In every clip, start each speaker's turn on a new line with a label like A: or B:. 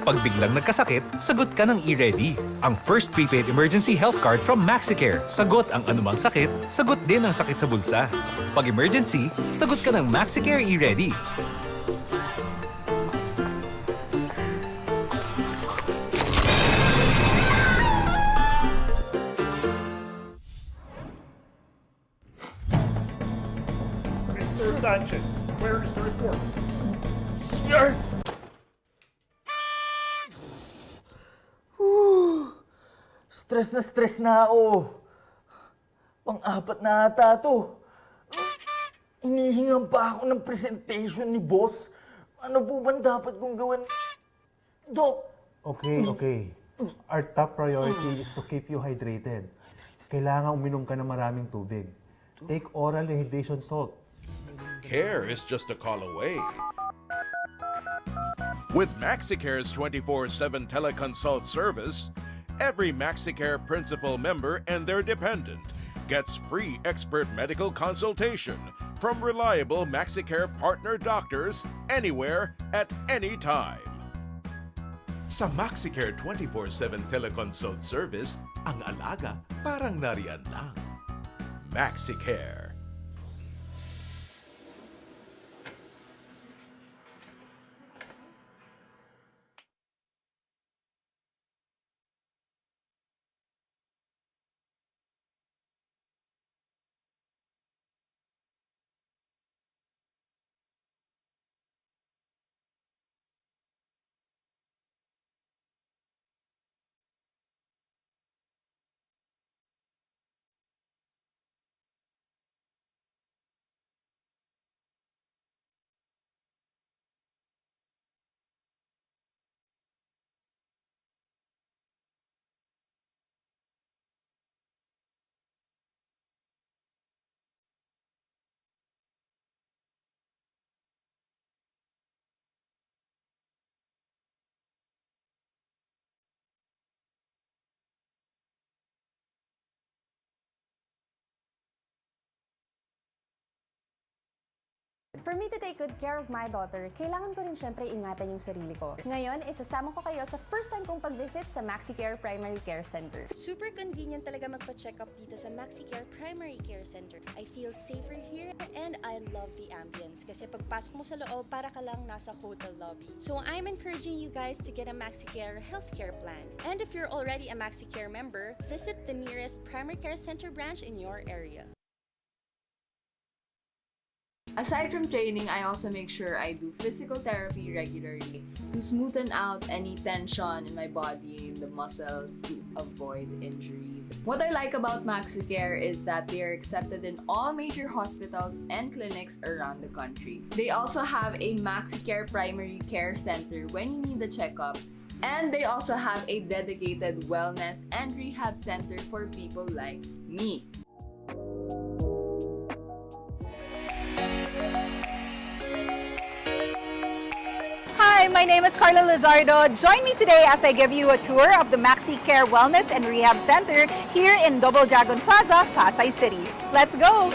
A: Pag biglang nagkasakit, sagot ka ng e-Ready. Ang first prepaid emergency health card from Maxicare. Sagot ang anumang sakit, sagot din ang sakit sa bulsa. Pag emergency, sagot ka ng Maxicare e-Ready.
B: Mr. Sanchez, where is the report? Sir!
C: Stress na ako. Pang-apat na ata to. Hinihingan pa ako ng presentation ni boss. Ano po ba dapat kong gawin? Dok!
B: Okay. Our top priority is to keep you hydrated. Kailangan uminom ka ng maraming tubig. Take oral rehydration salt.
D: Care is just a call away.
E: With Maxicare's 24/7 teleconsult service, every Maxicare Principal member and their dependent gets free expert medical consultation from reliable Maxicare partner doctors anywhere at any time.
D: Sa Maxicare 24/7 teleconsult service, ang alaga parang nariyan lang. Maxicare.
F: For me to take good care of my daughter, kailangan ko rin syempre ingatan yung sarili ko. Ngayon, isasama ko kayo sa first time kong pag-visit sa Maxicare Primary Care Center.
G: Super convenient talaga magpa-check up dito sa Maxicare Primary Care Center. I feel safer here and I love the ambience kasi pagpasok mo sa loob, para ka lang nasa hotel lobby. So I'm encouraging you guys to get a Maxicare healthcare plan. And if you're already a Maxicare member, visit the nearest primary care center branch in your area.
H: Aside from training, I also make sure I do physical therapy regularly to smoothen out any tension in my body, in the muscles, to avoid injury. What I like about Maxicare is that they are accepted in all major hospitals and clinics around the country. They also have a Maxicare Primary Care Center when you need a checkup. And they also have a dedicated wellness and rehab center for people like me.
I: Hi, my name is Carla Lizardo. Join me today as I give you a tour of the Maxicare Wellness and Rehab Center here in Double Dragon Plaza, Pasay City. Let's go!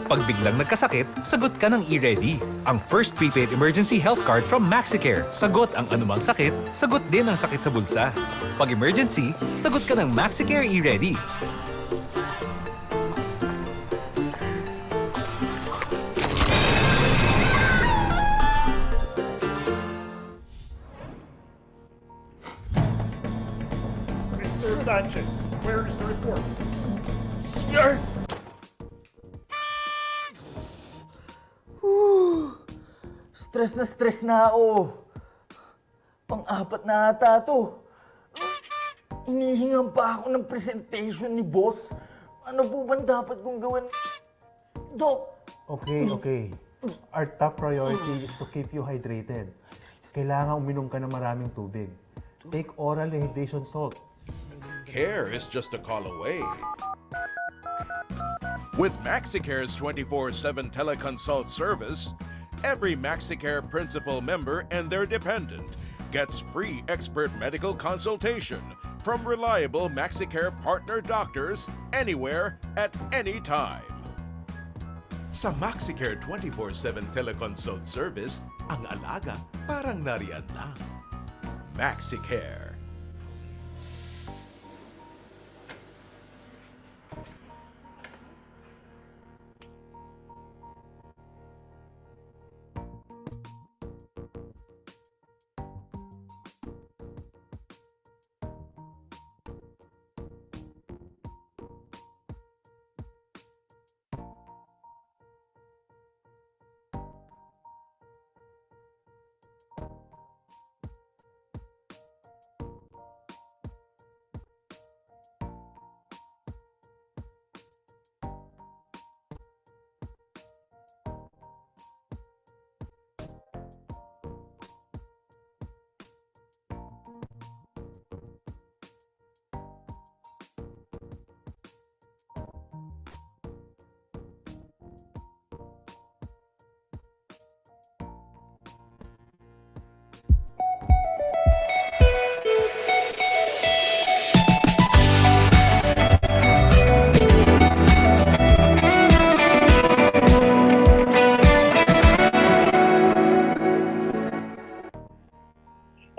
A: Pag biglang nagkasakit, sagot ka ng e-Ready. Ang first prepaid emergency health card from Maxicare. Sagot ang anumang sakit, sagot din ang sakit sa bulsa. Pag emergency, sagot ka ng Maxicare e-Ready.
J: Sanchez, where is the report?
C: Sir! Stress na ako. Pang-apat na ata to. Hinihingan pa ako ng presentation ni boss. Ano po ba dapat kong gawin? Dok!
B: Okay. Our top priority is to keep you hydrated. Kailangan uminom ka ng maraming tubig. Take oral rehydration salt.
D: Care is just a call away.
E: With Maxicare's 24/7 teleconsult service, every Maxicare Principal member and their dependent gets free expert medical consultation from reliable Maxicare partner doctors anywhere at any time.
D: Sa Maxicare 24/7 teleconsult service, ang alaga parang nariyan lang. Maxicare.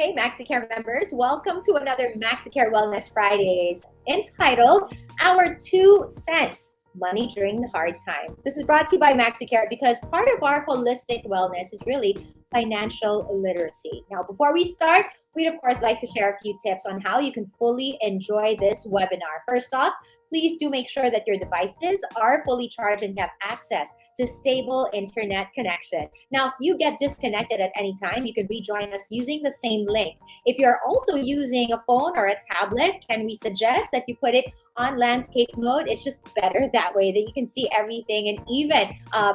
K: Hey Maxicare members, welcome to another Maxicare Wellness Fridays entitled Our 2 Cents Money During the Hard Times. This is brought to you by Maxicare because part of our holistic wellness is really financial literacy. Now, before we start, we'd of course like to share a few tips on how you can fully enjoy this webinar. First off, please do make sure that your devices are fully charged and have access to stable internet connection. Now, if you get disconnected at any time, you can rejoin us using the same link. If you're also using a phone or a tablet, can we suggest that you put it on landscape mode? It's just better that way that you can see everything and even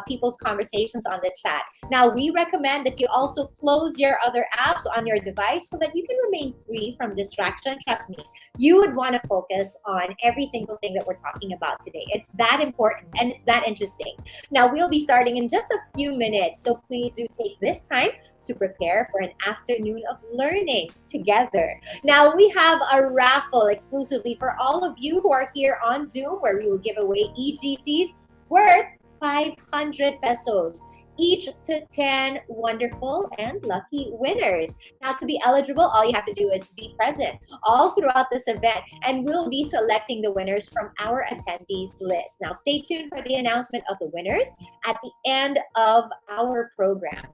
K: people's conversations on the chat. Now, we recommend that you also close your other apps on your device so that you can remain free from distraction. Trust me, you would want to focus on every single thing that we're talking about today. It's that important and it's that interesting. Now, we'll be starting in just a few minutes, so please do take this time to prepare for an afternoon of learning together. Now, we have a raffle exclusively for all of you who are here on Zoom where we will give away EGCs worth 500 pesos. Each to 10 wonderful and lucky winners. Now, to be eligible, all you have to do is be present all throughout this event, and we'll be selecting the winners from our attendees list. Now, stay tuned for the announcement of the winners at the end of our program.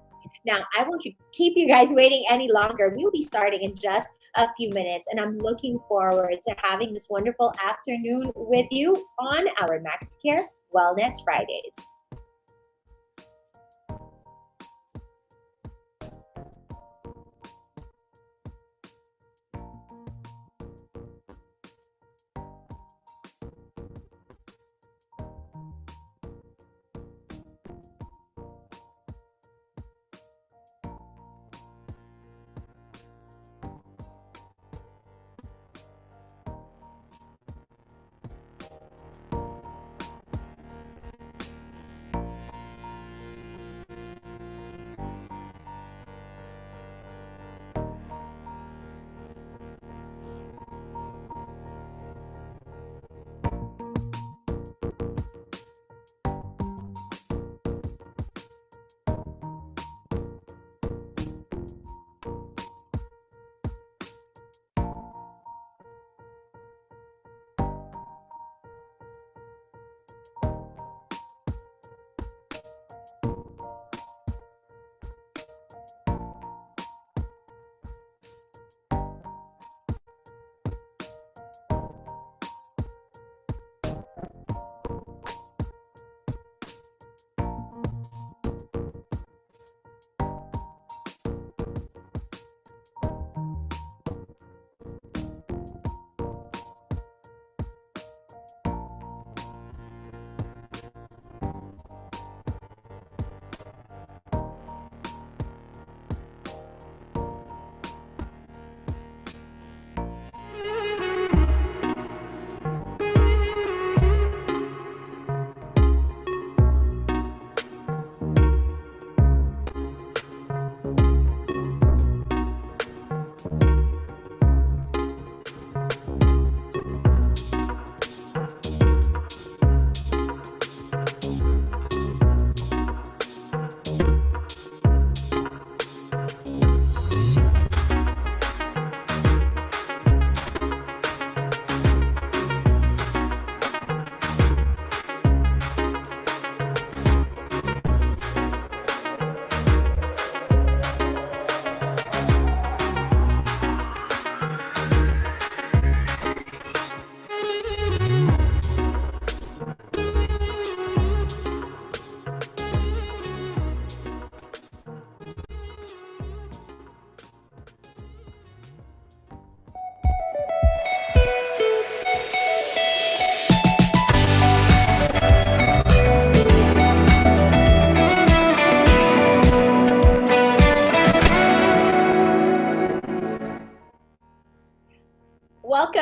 K: Now, I won't keep you guys waiting any longer. We'll be starting in just a few minutes, and I'm looking forward to having this wonderful afternoon with you on our Maxicare Wellness Fridays.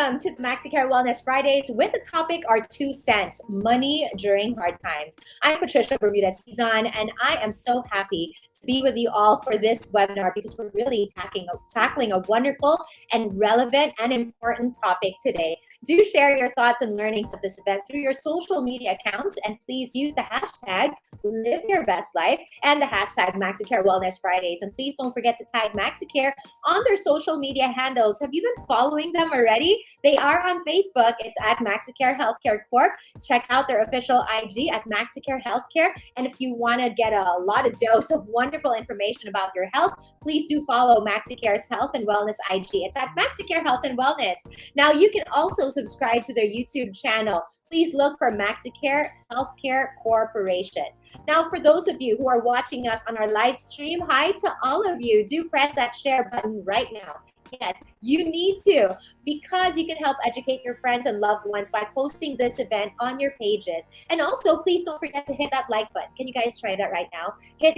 K: welcome to the Maxicare Wellness Fridays with the topic our 2 cents, money during hard times. I'm Patricia Bermudez-Quizon, and I am so happy to be with you all for this webinar because we're really tackling a wonderful and relevant and important topic today. Do share your thoughts and learnings of this event through your social media accounts, and please use the hashtag Live Your Best Life and the hashtag Maxicare Wellness Fridays. And please don't forget to tag Maxicare on their social media handles. Have you been following them already? They are on Facebook. It's at Maxicare Healthcare Corp. Check out their official IG at Maxicare Healthcare. And if you want to get a lot of dose of wonderful information about your health, please do follow Maxicare's Health and Wellness IG. It's at Maxicare Health and Wellness. Now, you can also subscribe to their YouTube channel. Please look for Maxicare Healthcare Corporation. Now, for those of you who are watching us on our live stream, hi to all of you. Do press that share button right now. Yes, you need to, because you can help educate your friends and loved ones by posting this event on your pages. And also, please don't forget to hit that like button. Can you guys try that right now? Hit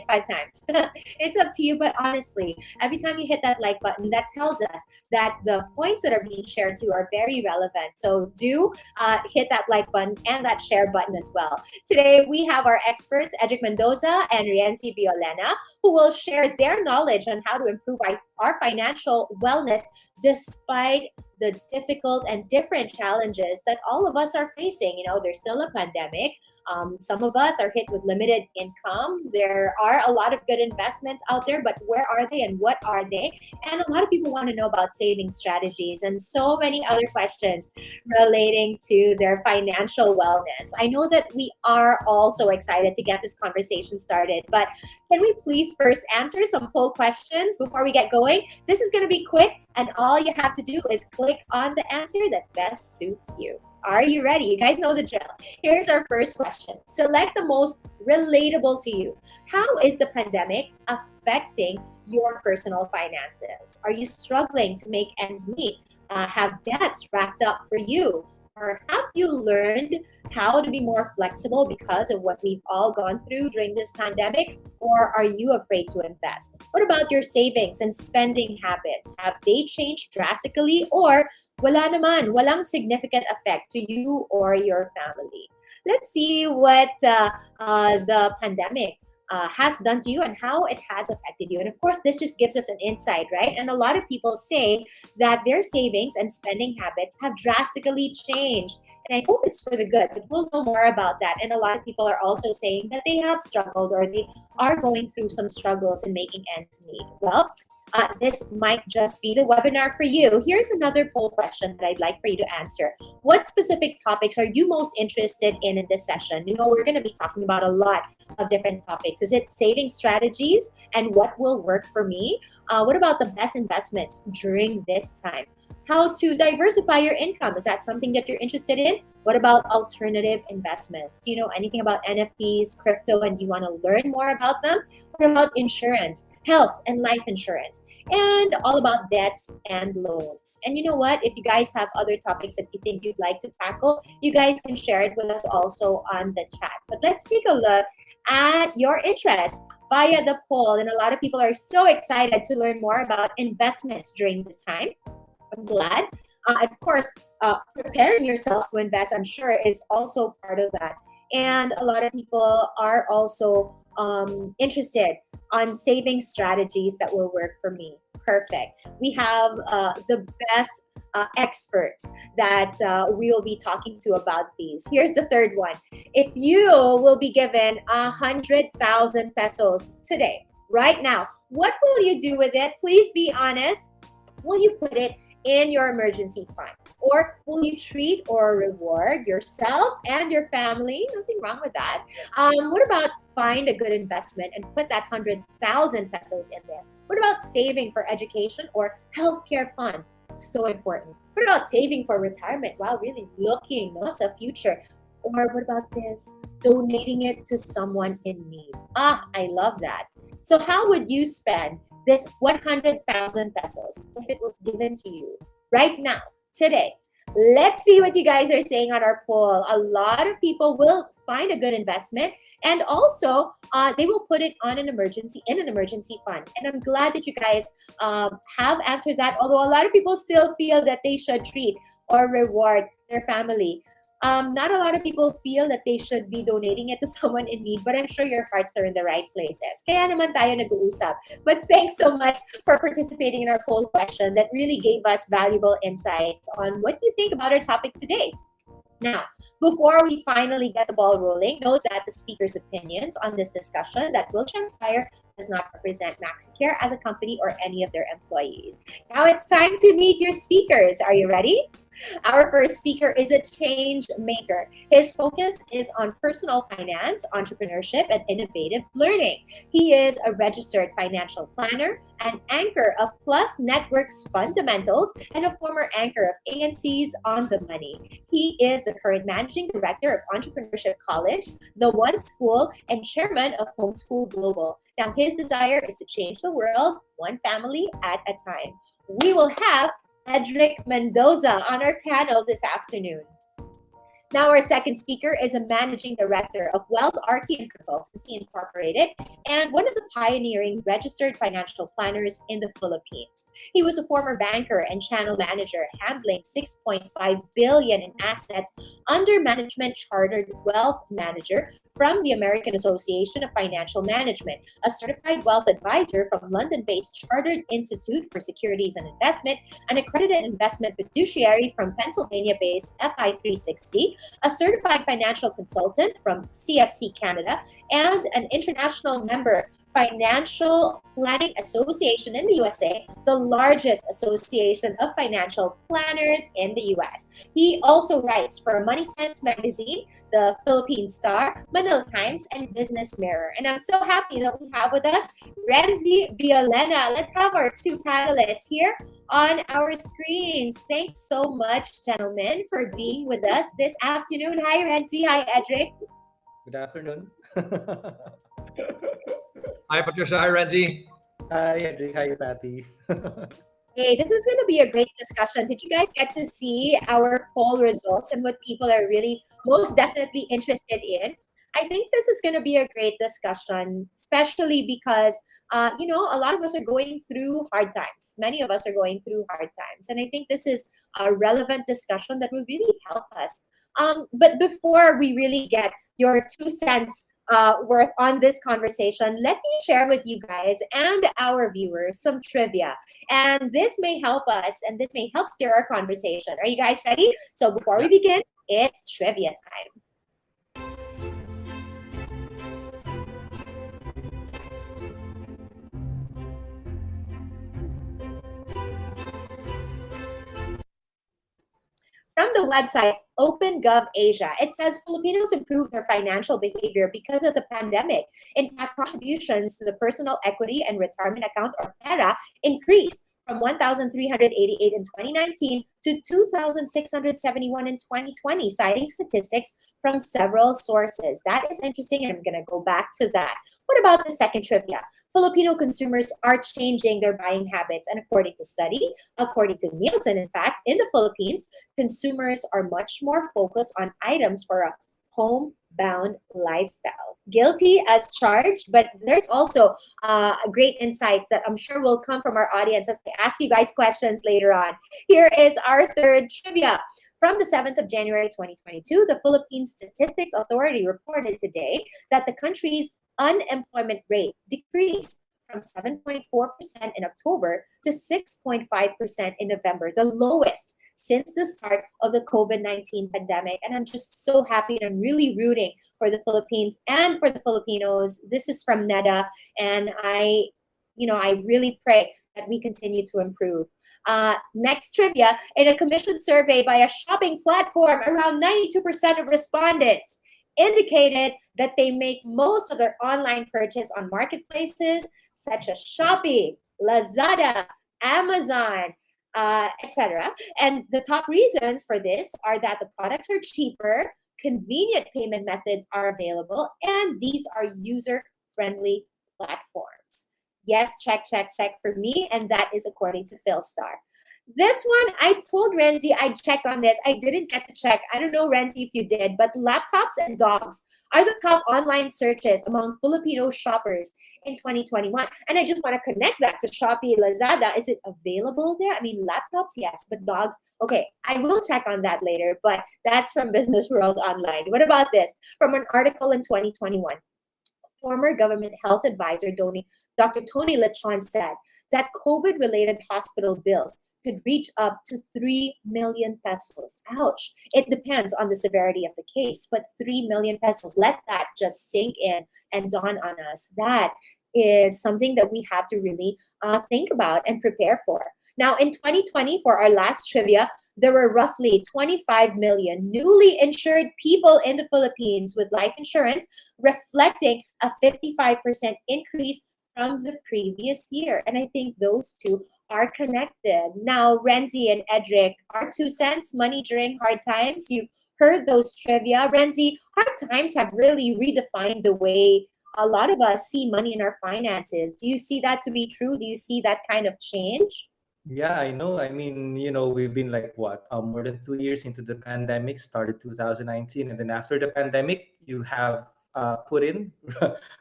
K: 5 times. It's up to you, but honestly, every time you hit that like button, that tells us that the points that are being shared to are very relevant. So do hit that like button and that share button as well. Today, we have our experts, Edric Mendoza and Rienzi Violena, who will share their knowledge on how to improve our financial wellness despite the difficult and different challenges that all of us are facing. You know, there's still a pandemic. Some of us are hit with limited income. There are a lot of good investments out there, but where are they and what are they? And a lot of people want to know about saving strategies and so many other questions relating to their financial wellness. I know that we are all so excited to get this conversation started, but can we please first answer some poll questions before we get going? This is going to be quick, and all you have to do is click on the answer that best suits you. Are you ready? You guys know the drill. Here's our first question. Select the most relatable to you. How is the pandemic affecting your personal finances? Are you struggling to make ends meet? Have debts racked up for you? Or have you learned how to be more flexible because of what we've all gone through during this pandemic? Or are you afraid to invest? What about your savings and spending habits? Have they changed drastically, or wala naman, walang significant effect to you or your family? Let's see what the pandemic has done to you and how it has affected you. And of course, this just gives us an insight, right? And a lot of people say that their savings and spending habits have drastically changed. And I hope it's for the good, but we'll know more about that. And a lot of people are also saying that they have struggled or they are going through some struggles in making ends meet. Well, this might just be the webinar for you. Here's another poll question that I'd like for you to answer. What specific topics are you most interested in this session? You know, we're going to be talking about a lot of different topics. Is it saving strategies and what will work for me? What about the best investments during this time? How to diversify your income? Is that something that you're interested in? What about alternative investments? Do you know anything about NFTs, crypto, and do you want to learn more about them? What about insurance, health and life insurance, and all about debts and loans? And you know what? If you guys have other topics that you think you'd like to tackle, you guys can share it with us also on the chat. But let's take a look at your interest via the poll. And a lot of people are so excited to learn more about investments during this time. I'm glad. Of course, preparing yourself to invest, I'm sure, is also part of that. And a lot of people are also interested on saving strategies that will work for me. Perfect. We have the best experts that we will be talking to about these. Here's the third one. If you will be given 100,000 pesos today, right now, what will you do with it? Please be honest. Will you put it in your emergency fund? Or will you treat or reward yourself and your family? Nothing wrong with that. What about find a good investment and put that 100,000 pesos in there? What about saving for education or healthcare fund? So important. What about saving for retirement? Wow, really looking sa future. Or what about this? Donating it to someone in need. I love that. So how would you spend this 100,000 pesos if it was given to you right now, today? Let's see what you guys are saying on our poll. A lot of people will find a good investment, and also they will put it on an emergency fund. And I'm glad that you guys have answered that. Although a lot of people still feel that they should treat or reward their family. Not a lot of people feel that they should be donating it to someone in need, but I'm sure your hearts are in the right places. Kaya naman tayo nag-uusap. But thanks so much for participating in our poll question that really gave us valuable insights on what you think about our topic today. Now, before we finally get the ball rolling, note that the speaker's opinions on this discussion that will transpire does not represent Maxicare as a company or any of their employees. Now it's time to meet your speakers. Are you ready? Our first speaker is a change maker. His focus is on personal finance, entrepreneurship, and innovative learning. He is a registered financial planner, an anchor of Plus Network's Fundamentals, and a former anchor of ANC's On the Money. He is the current managing director of Entrepreneurship College, the One School, and chairman of Homeschool Global. Now, his desire is to change the world one family at a time. We will have Edric Mendoza on our panel this afternoon. Now, our second speaker is a managing director of Wealth Archean Consultancy Incorporated and one of the pioneering registered financial planners in the Philippines. He was a former banker and channel manager handling 6.5 billion in assets under management chartered wealth manager from the American Association of Financial Management, a certified wealth advisor from London-based Chartered Institute for Securities and Investment, an accredited investment fiduciary from Pennsylvania-based FI360, a certified financial consultant from CFC Canada, and an international member Financial Planning Association in the USA, the largest association of financial planners in the US. He also writes for Money Sense magazine, the Philippine Star, Manila Times, and Business Mirror. And I'm so happy that we have with us Renzi Violena. Let's have our two panelists here on our screens. Thanks so much, gentlemen, for being with us this afternoon. Hi, Renzi. Hi, Edric.
L: Good afternoon.
J: Hi, Patricia. Hi, Reggie.
L: Hi, Edric. Hi, Patty.
K: Hey, this is going to be a great discussion. Did you guys get to see our poll results and what people are really most definitely interested in? I think this is going to be a great discussion, especially because, a lot of us are going through hard times. Many of us are going through hard times. And I think this is a relevant discussion that will really help us. But before we really get your 2 cents worth on this conversation, let me share with you guys and our viewers some trivia. And this may help us and this may help steer our conversation. Are you guys ready? So before we begin, it's trivia time. From the website OpenGov Asia, it says Filipinos improved their financial behavior because of the pandemic. In fact, contributions to the personal equity and retirement account, or PERA, increased from 1,388 in 2019 to 2,671 in 2020, citing statistics from several sources. That is interesting, and I'm going to go back to that. What about the second trivia? Filipino consumers are changing their buying habits, and according to Nielsen, in fact, in the Philippines, consumers are much more focused on items for a homebound lifestyle. Guilty as charged, but there's also great insights that I'm sure will come from our audience as they ask you guys questions later on. Here is our third trivia. From the 7th of January 2022, the Philippine Statistics Authority reported today that the country's unemployment rate decreased from 7.4% in October to 6.5% in November, the lowest since the start of the COVID-19 pandemic. And I'm just so happy, and I'm really rooting for the Philippines and for the Filipinos. This is from NEDA, and I really pray that we continue to improve. Next trivia, in a commissioned survey by a shopping platform, around 92% of respondents indicated that they make most of their online purchase on marketplaces such as Shopee, Lazada, Amazon, etc. And the top reasons for this are that the products are cheaper, convenient payment methods are available, and these are user-friendly platforms. Yes, check for me, and that is according to PhilStar. This one, I told Renzi I'd check on this. I didn't get to check. I don't know, Renzi, if you did, but laptops and dogs are the top online searches among Filipino shoppers in 2021. And I just want to connect that to Shopee, Lazada. Is it available there? I mean, laptops, yes, but dogs, okay, I will check on that later, but that's from Business World Online. What about this? From an article in 2021. Former government health advisor Dr. Tony Lechon said that COVID-related hospital bills could reach up to 3 million pesos. Ouch. It depends on the severity of the case, but 3 million pesos, let that just sink in and dawn on us. That is something that we have to really think about and prepare for. Now, in 2020, for our last trivia, there were roughly 25 million newly insured people in the Philippines with life insurance, reflecting a 55% increase from the previous year. And I think those two are connected. Now, Renzi and Edric, our 2 cents, money during hard times. You heard those trivia. Renzi, hard times have really redefined the way a lot of us see money in our finances. Do you see that to be true? Do you see that kind of change?
L: Yeah, I know. I mean, we've been like what, more than 2 years into the pandemic, started 2019. And then after the pandemic, you have Putin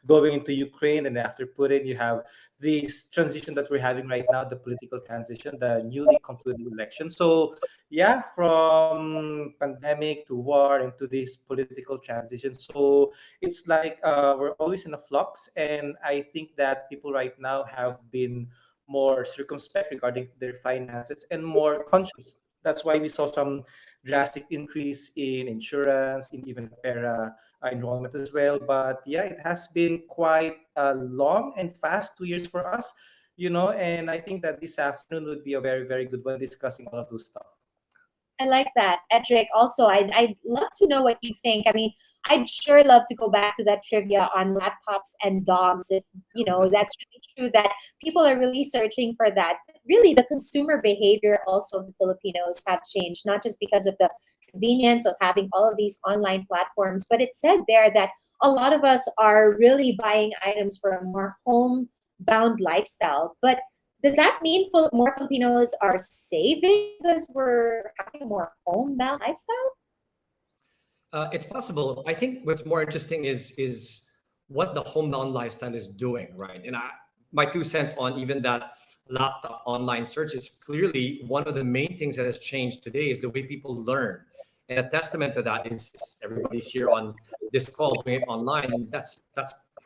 L: going into Ukraine. And after Putin, you have this transition that we're having right now, the political transition, the newly concluded election. So, yeah, from pandemic to war and to this political transition. So it's like we're always in a flux. And I think that people right now have been more circumspect regarding their finances and more conscious. That's why we saw some drastic increase in insurance, in even para enrollment as well. But yeah, it has been quite a long and fast 2 years for us, and I think that this afternoon would be a very, very good one discussing all of those stuff.
K: I like that. Edric, also, I'd love to know what you think. I mean, I'd sure love to go back to that trivia on laptops and dogs. If, that's really true that people are really searching for that. Really, the consumer behavior also of the Filipinos have changed, not just because of the convenience of having all of these online platforms, but it said there that a lot of us are really buying items for a more homebound lifestyle. But does that mean more Filipinos are saving because we're having a more homebound lifestyle?
J: It's possible. I think what's more interesting is what the homebound lifestyle is doing, right? And my 2 cents on even that laptop online search is clearly one of the main things that has changed today is the way people learn. And a testament to that is everybody's here on this call doing it online, and that's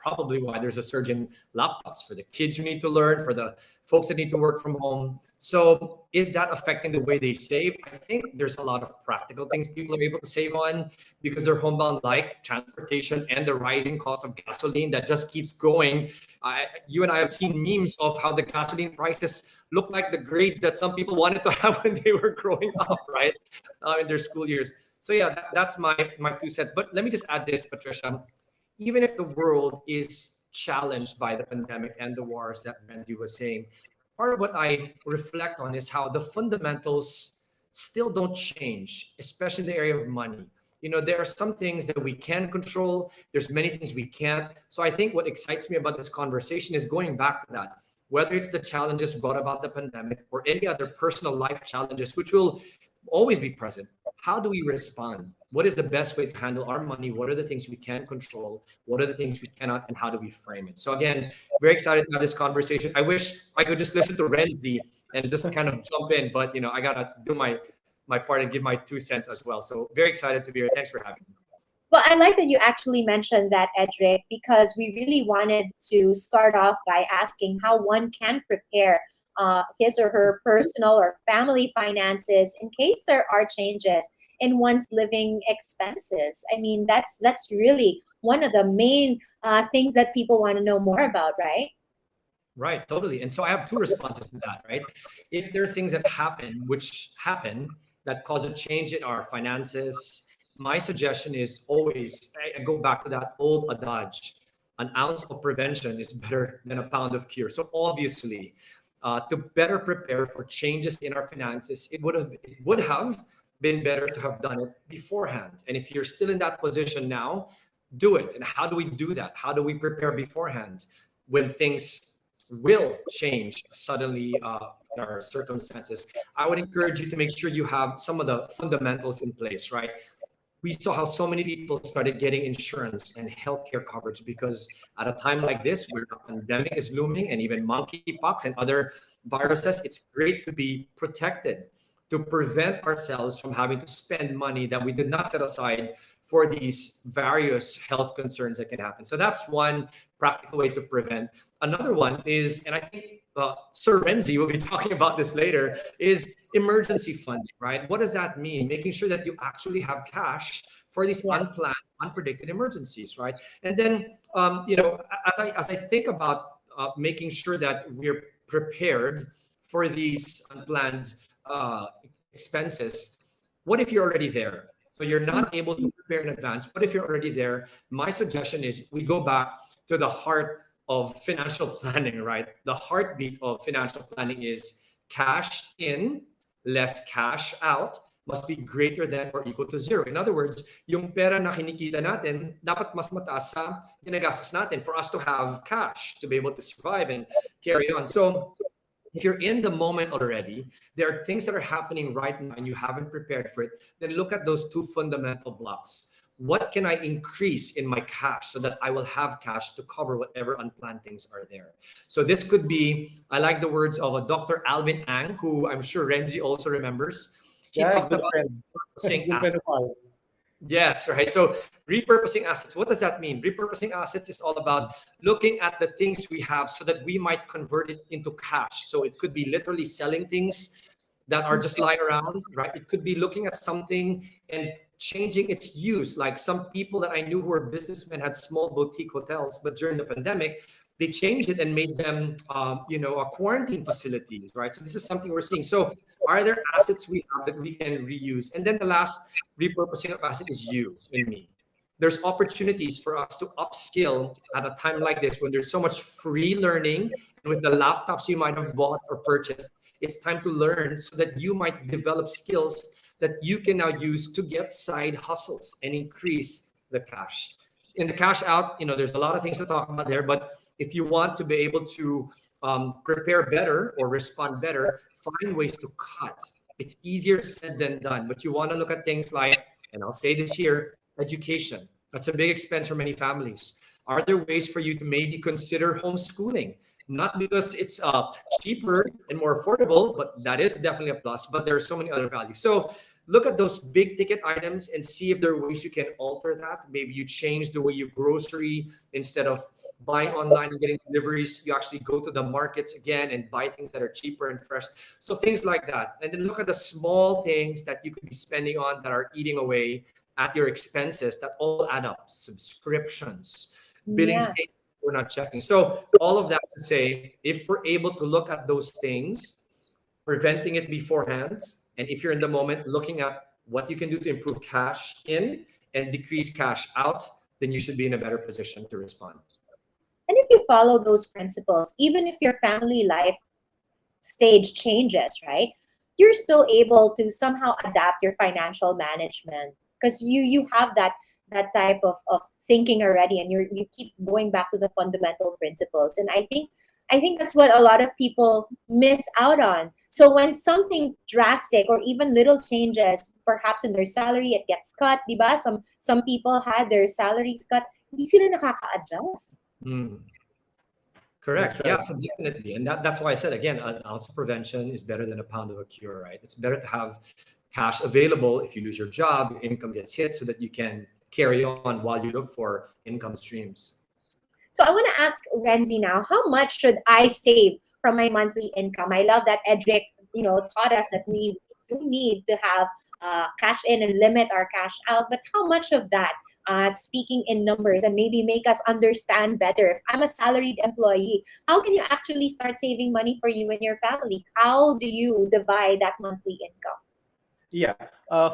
J: probably why there's a surge in laptops for the kids who need to learn, for the folks that need to work from home. So is that affecting the way they save? I think there's a lot of practical things people are able to save on because they're homebound, like transportation and the rising cost of gasoline that just keeps going. You and I have seen memes of how the gasoline prices look like the grades that some people wanted to have when they were growing up, right? In their school years. So yeah, that's my 2 cents. But let me just add this, Patricia. Even if the world is challenged by the pandemic and the wars that Randy was saying, part of what I reflect on is how the fundamentals still don't change, especially in the area of money. There are some things that we can control. There's many things we can't. So I think what excites me about this conversation is going back to that, whether it's the challenges brought about the pandemic or any other personal life challenges, which will always be present. How do we respond? What is the best way to handle our money? What are the things we can control? What are the things we cannot? And how do we frame it? So again, very excited to have this conversation. I wish I could just listen to Renzi and just kind of jump in, but I gotta do my part and give my 2 cents as well. So very excited to be here. Thanks for having me.
K: Well, I like that you actually mentioned that, Edric, because we really wanted to start off by asking how one can prepare his or her personal or family finances in case there are changes in one's living expenses. I mean, that's really one of the main things that people want to know more about, right?
J: Right, totally. And so I have two responses to that, right? If there are things that happen that cause a change in our finances, my suggestion is always, I go back to that old adage, an ounce of prevention is better than a pound of cure. So obviously, to better prepare for changes in our finances, it would have been better to have done it beforehand. And if you're still in that position now, do it. And how do we do that? How do we prepare beforehand when things will change suddenly in our circumstances, I would encourage you to make sure you have some of the fundamentals in place, right? We saw how so many people started getting insurance and healthcare coverage because at a time like this, where a pandemic is looming and even monkeypox and other viruses, it's great to be protected to prevent ourselves from having to spend money that we did not set aside for these various health concerns that can happen. So that's one practical way to prevent. Another one is, and I think Sir Renzi will be talking about this later, is emergency funding, right? What does that mean? Making sure that you actually have cash for these unplanned, unpredicted emergencies, right? And then, as I think about making sure that we're prepared for these unplanned expenses, what if you're already there? So you're not able to prepare in advance. What if you're already there? My suggestion is we go back to the heart of financial planning, right? The heartbeat of financial planning is cash in less cash out must be greater than or equal to zero. In other words, yung pera na kinikita natin, dapat mas mataas sa ginagastos natin for us to have cash to be able to survive and carry on. So if you're in the moment already, there are things that are happening right now and you haven't prepared for it, then look at those two fundamental blocks. What can I increase in my cash so that I will have cash to cover whatever unplanned things are there? So this could be, I like the words of a Dr. Alvin Ang, who I'm sure Renzi also remembers. He talked about repurposing assets. Yes, right. So repurposing assets, what does that mean? Repurposing assets is all about looking at the things we have so that we might convert it into cash. So it could be literally selling things that are just lying around, right? It could be looking at something and changing its use. Like some people that I knew who were businessmen had small boutique hotels, but during the pandemic, they changed it and made them, quarantine facilities, right? So this is something we're seeing. So are there assets we have that we can reuse? And then the last repurposing of asset is you and me. There's opportunities for us to upskill at a time like this when there's so much free learning, and with the laptops you might have bought or purchased, it's time to learn so that you might develop skills that you can now use to get side hustles and increase the cash. In the cash out, there's a lot of things to talk about there, but if you want to be able to prepare better or respond better, find ways to cut. It's easier said than done, but you want to look at things like, and I'll say this here, education. That's a big expense for many families. Are there ways for you to maybe consider homeschooling? Not because it's cheaper and more affordable, but that is definitely a plus, but there are so many other values. So look at those big ticket items and see if there are ways you can alter that. Maybe you change the way you grocery. Instead of buying online and getting deliveries, you actually go to the markets again and buy things that are cheaper and fresh. So things like that. And then look at the small things that you could be spending on that are eating away at your expenses that all add up. Subscriptions, billing statements we're not checking. So all of that to say, if we're able to look at those things, preventing it beforehand, and if you're in the moment looking at what you can do to improve cash in and decrease cash out, then you should be in a better position to respond.
K: And if you follow those principles, even if your family life stage changes, right, you're still able to somehow adapt your financial management because you have that type of thinking already, and you keep going back to the fundamental principles. And I think that's what a lot of people miss out on. So when something drastic or even little changes, perhaps in their salary, it gets cut, diba? Some people had their salaries cut, hindi sila nakaka-adjust.
J: Correct.
L: That's right.
J: Yeah, so definitely. And that's why I said, again, an ounce of prevention is better than a pound of a cure, right? It's better to have cash available if you lose your job, your income gets hit so that you can carry on while you look for income streams.
K: So I want to ask Renzi now, how much should I save from my monthly income? I love that Edric, taught us that we do need to have cash in and limit our cash out. But how much of that, speaking in numbers, and maybe make us understand better? If I'm a salaried employee, how can you actually start saving money for you and your family? How do you divide that monthly income?
L: Yeah,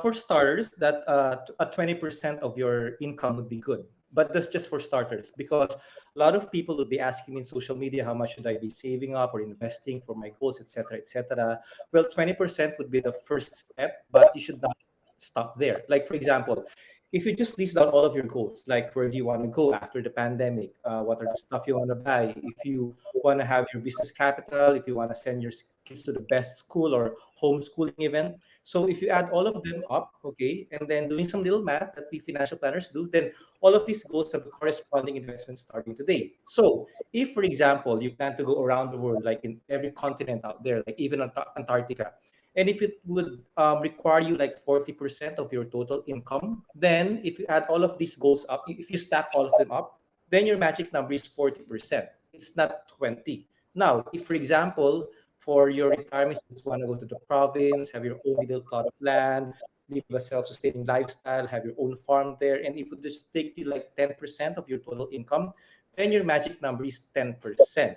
L: for starters, that a 20% of your income would be good. But that's just for starters, because a lot of people would be asking me in social media, how much should I be saving up or investing for my goals, etc., etc. Well, 20% would be the first step, but you should not stop there. Like, for example, if you just list down all of your goals, like where do you want to go after the pandemic, what are the stuff you want to buy, if you want to have your business capital, if you want to send your kids to the best school or homeschooling even. So if you add all of them up, okay, and then doing some little math that we financial planners do, then all of these goals have a corresponding investment starting today. So if, for example, you plan to go around the world, like in every continent out there, like even Antarctica, and if it would require you like 40% of your total income, then if you add all of these goals up, if you stack all of them up, then your magic number is 40%. It's not 20. Now, if, for example, for your retirement, you just want to go to the province, have your own little plot of land, live a self-sustaining lifestyle, have your own farm there, and if it just take you like 10% of your total income, then your magic number is 10%.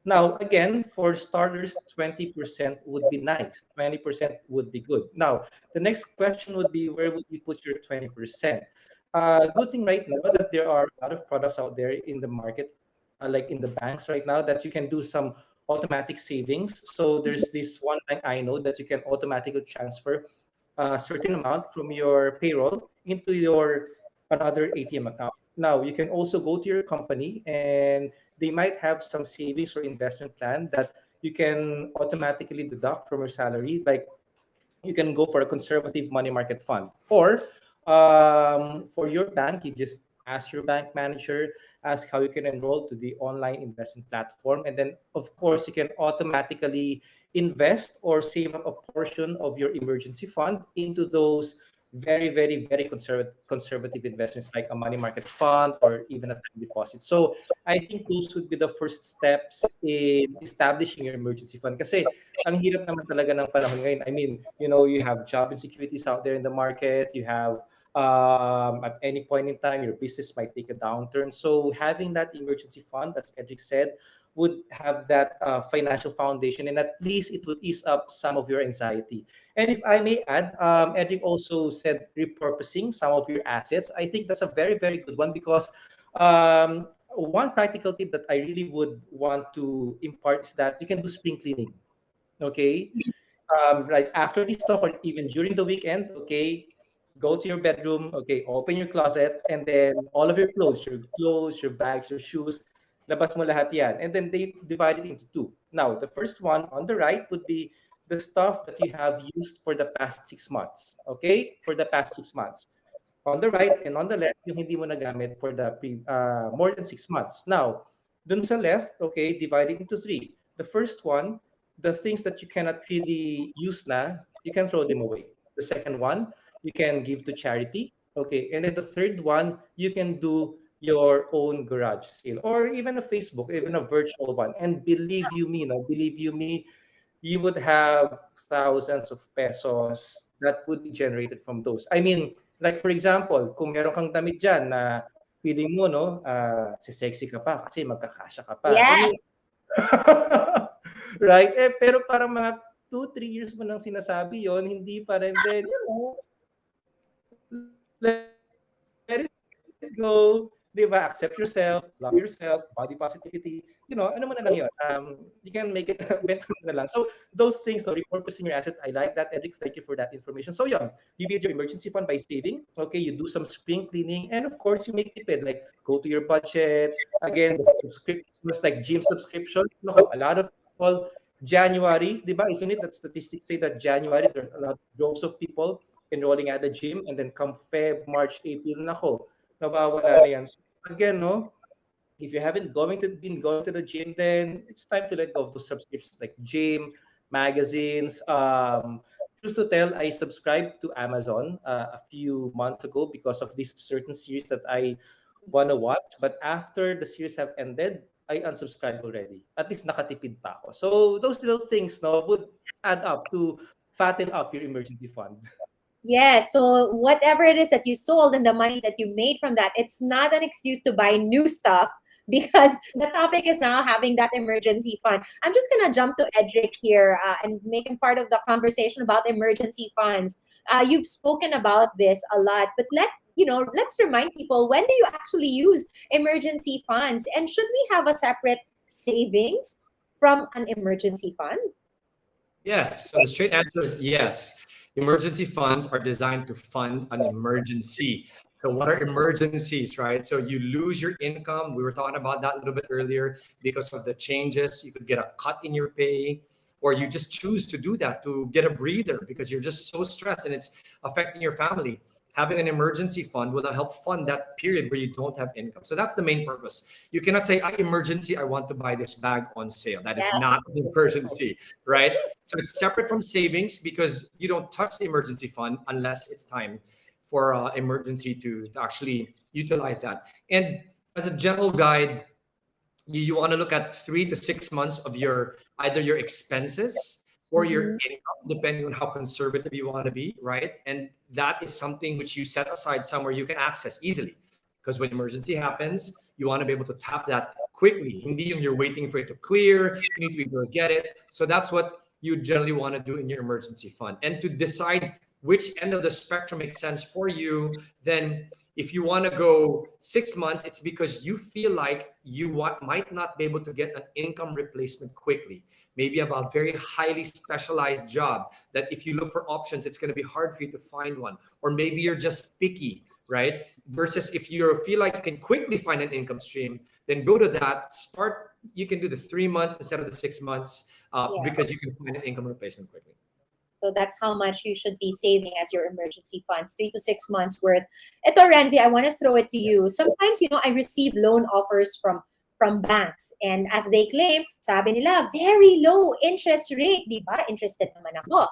L: Now, again, for starters, 20% would be nice. 20% would be good. Now, the next question would be, where would you put your 20%? Good thing right now that there are a lot of products out there in the market, like in the banks right now, that you can do some automatic savings. So there's this one bank I know that you can automatically transfer a certain amount from your payroll into your another ATM account. Now, you can also go to your company and they might have some savings or investment plan that you can automatically deduct from your salary. Like you can go for a conservative money market fund, or for your bank, you just ask your bank manager, ask how you can enroll to the online investment platform, and then of course you can automatically invest or save up a portion of your emergency fund into those very conservative investments like a money market fund or even a time deposit. So I think those would be the first steps in establishing your emergency fund. Kasi ang hirap naman talaga ng panahon ngayon. I mean, you have job insecurities out there in the market. You have at any point in time, your business might take a downturn. So having that emergency fund, as Edric said, would have that financial foundation, and at least it would ease up some of your anxiety. And if I may add, Edric also said repurposing some of your assets. I think that's a very good one, because one practical tip that I really would want to impart is that you can do spring cleaning. Okay, right after this talk or even during the weekend, okay, go to your bedroom, okay, open your closet, and then all of your clothes, your bags, your shoes, labas mo lahat yan. And then they divide it into two. Now, the first one on the right would be the stuff that you have used for the past 6 months, okay, for the past 6 months. On the right and on the left, yung hindi mo nagamit for the more than 6 months. Now, dun sa left, okay, divided into three. The first one, the things that you cannot really use na, you can throw them away. The second one, you can give to charity. Okay, and then the third one, you can do your own garage sale or even a Facebook, even a virtual one. And believe you me, you would have thousands of pesos that would be generated from those. I mean, like for example, kung meron kang damit dyan na feeling mo, no, si sexy ka pa kasi magkakasya ka pa.
K: Yes.
L: Right? Pero parang mga 2-3 years mo nang sinasabi yon, hindi pa rin. Then, let it go. Diba? Accept yourself, love yourself, body positivity. Ano mo na lang yun. You can make it benta mo na lang. So, those things, repurposing your asset, I like that, Edric. Thank you for that information. So, yun, you build your emergency fund by saving. Okay, you do some spring cleaning. And of course, you make it, like, go to your budget. Again, the subscriptions, like gym subscriptions. No, a lot of people, January, diba? Isn't it that statistics say that January, there's a lot of droves of people enrolling at the gym. And then come Feb, March, April, nako, nawawala na yan. So, again, no, if you haven't been going to the gym, then it's time to let go of those subscriptions like gym, magazines. Truth to tell, I subscribed to Amazon a few months ago because of this certain series that I want to watch. But after the series have ended, I unsubscribed already. At least nakatipid pa ako. So those little things, no, would add up to fatten up your emergency fund.
K: Yes. So whatever it is that you sold and the money that you made from that, it's not an excuse to buy new stuff, because the topic is now having that emergency fund. I'm just going to jump to Edric here and make him part of the conversation about emergency funds. You've spoken about this a lot, but let's remind people, when do you actually use emergency funds, and should we have a separate savings from an emergency fund?
J: Yes. So the straight answer is yes. Emergency funds are designed to fund an emergency. So what are emergencies, right? So you lose your income. We were talking about that a little bit earlier because of the changes. You could get a cut in your pay, or you just choose to do that to get a breather because you're just so stressed and it's affecting your family. Having an emergency fund will help fund that period where you don't have income. So that's the main purpose. You cannot say, emergency, I want to buy this bag on sale. That is
K: Yes.
J: not an emergency, right? So it's separate from savings because you don't touch the emergency fund unless it's time for emergency to actually utilize that. And as a general guide, you want to look at 3 to 6 months of your either your expenses or your
K: Mhm.
J: income, depending on how conservative you want to be, right? And that is something which you set aside somewhere you can access easily. Because when emergency happens, you want to be able to tap that quickly. Hindi yung you're waiting for it to clear, you need to be able to get it. So that's what you generally want to do in your emergency fund. And to decide which end of the spectrum makes sense for you, then if you want to go 6 months, it's because you feel like you might not be able to get an income replacement quickly. Maybe about very highly specialized job that if you look for options, it's going to be hard for you to find one. Or maybe you're just picky, right? Versus if you feel like you can quickly find an income stream, then go to that. You can do the 3 months instead of the 6 months because you can find an income replacement quickly.
K: So that's how much you should be saving as your emergency funds, 3 to 6 months worth. Ito, Renzi, I want to throw it to you. Sometimes, I receive loan offers from banks. And as they claim, sabi nila, very low interest rate. Di ba? Interested naman ako.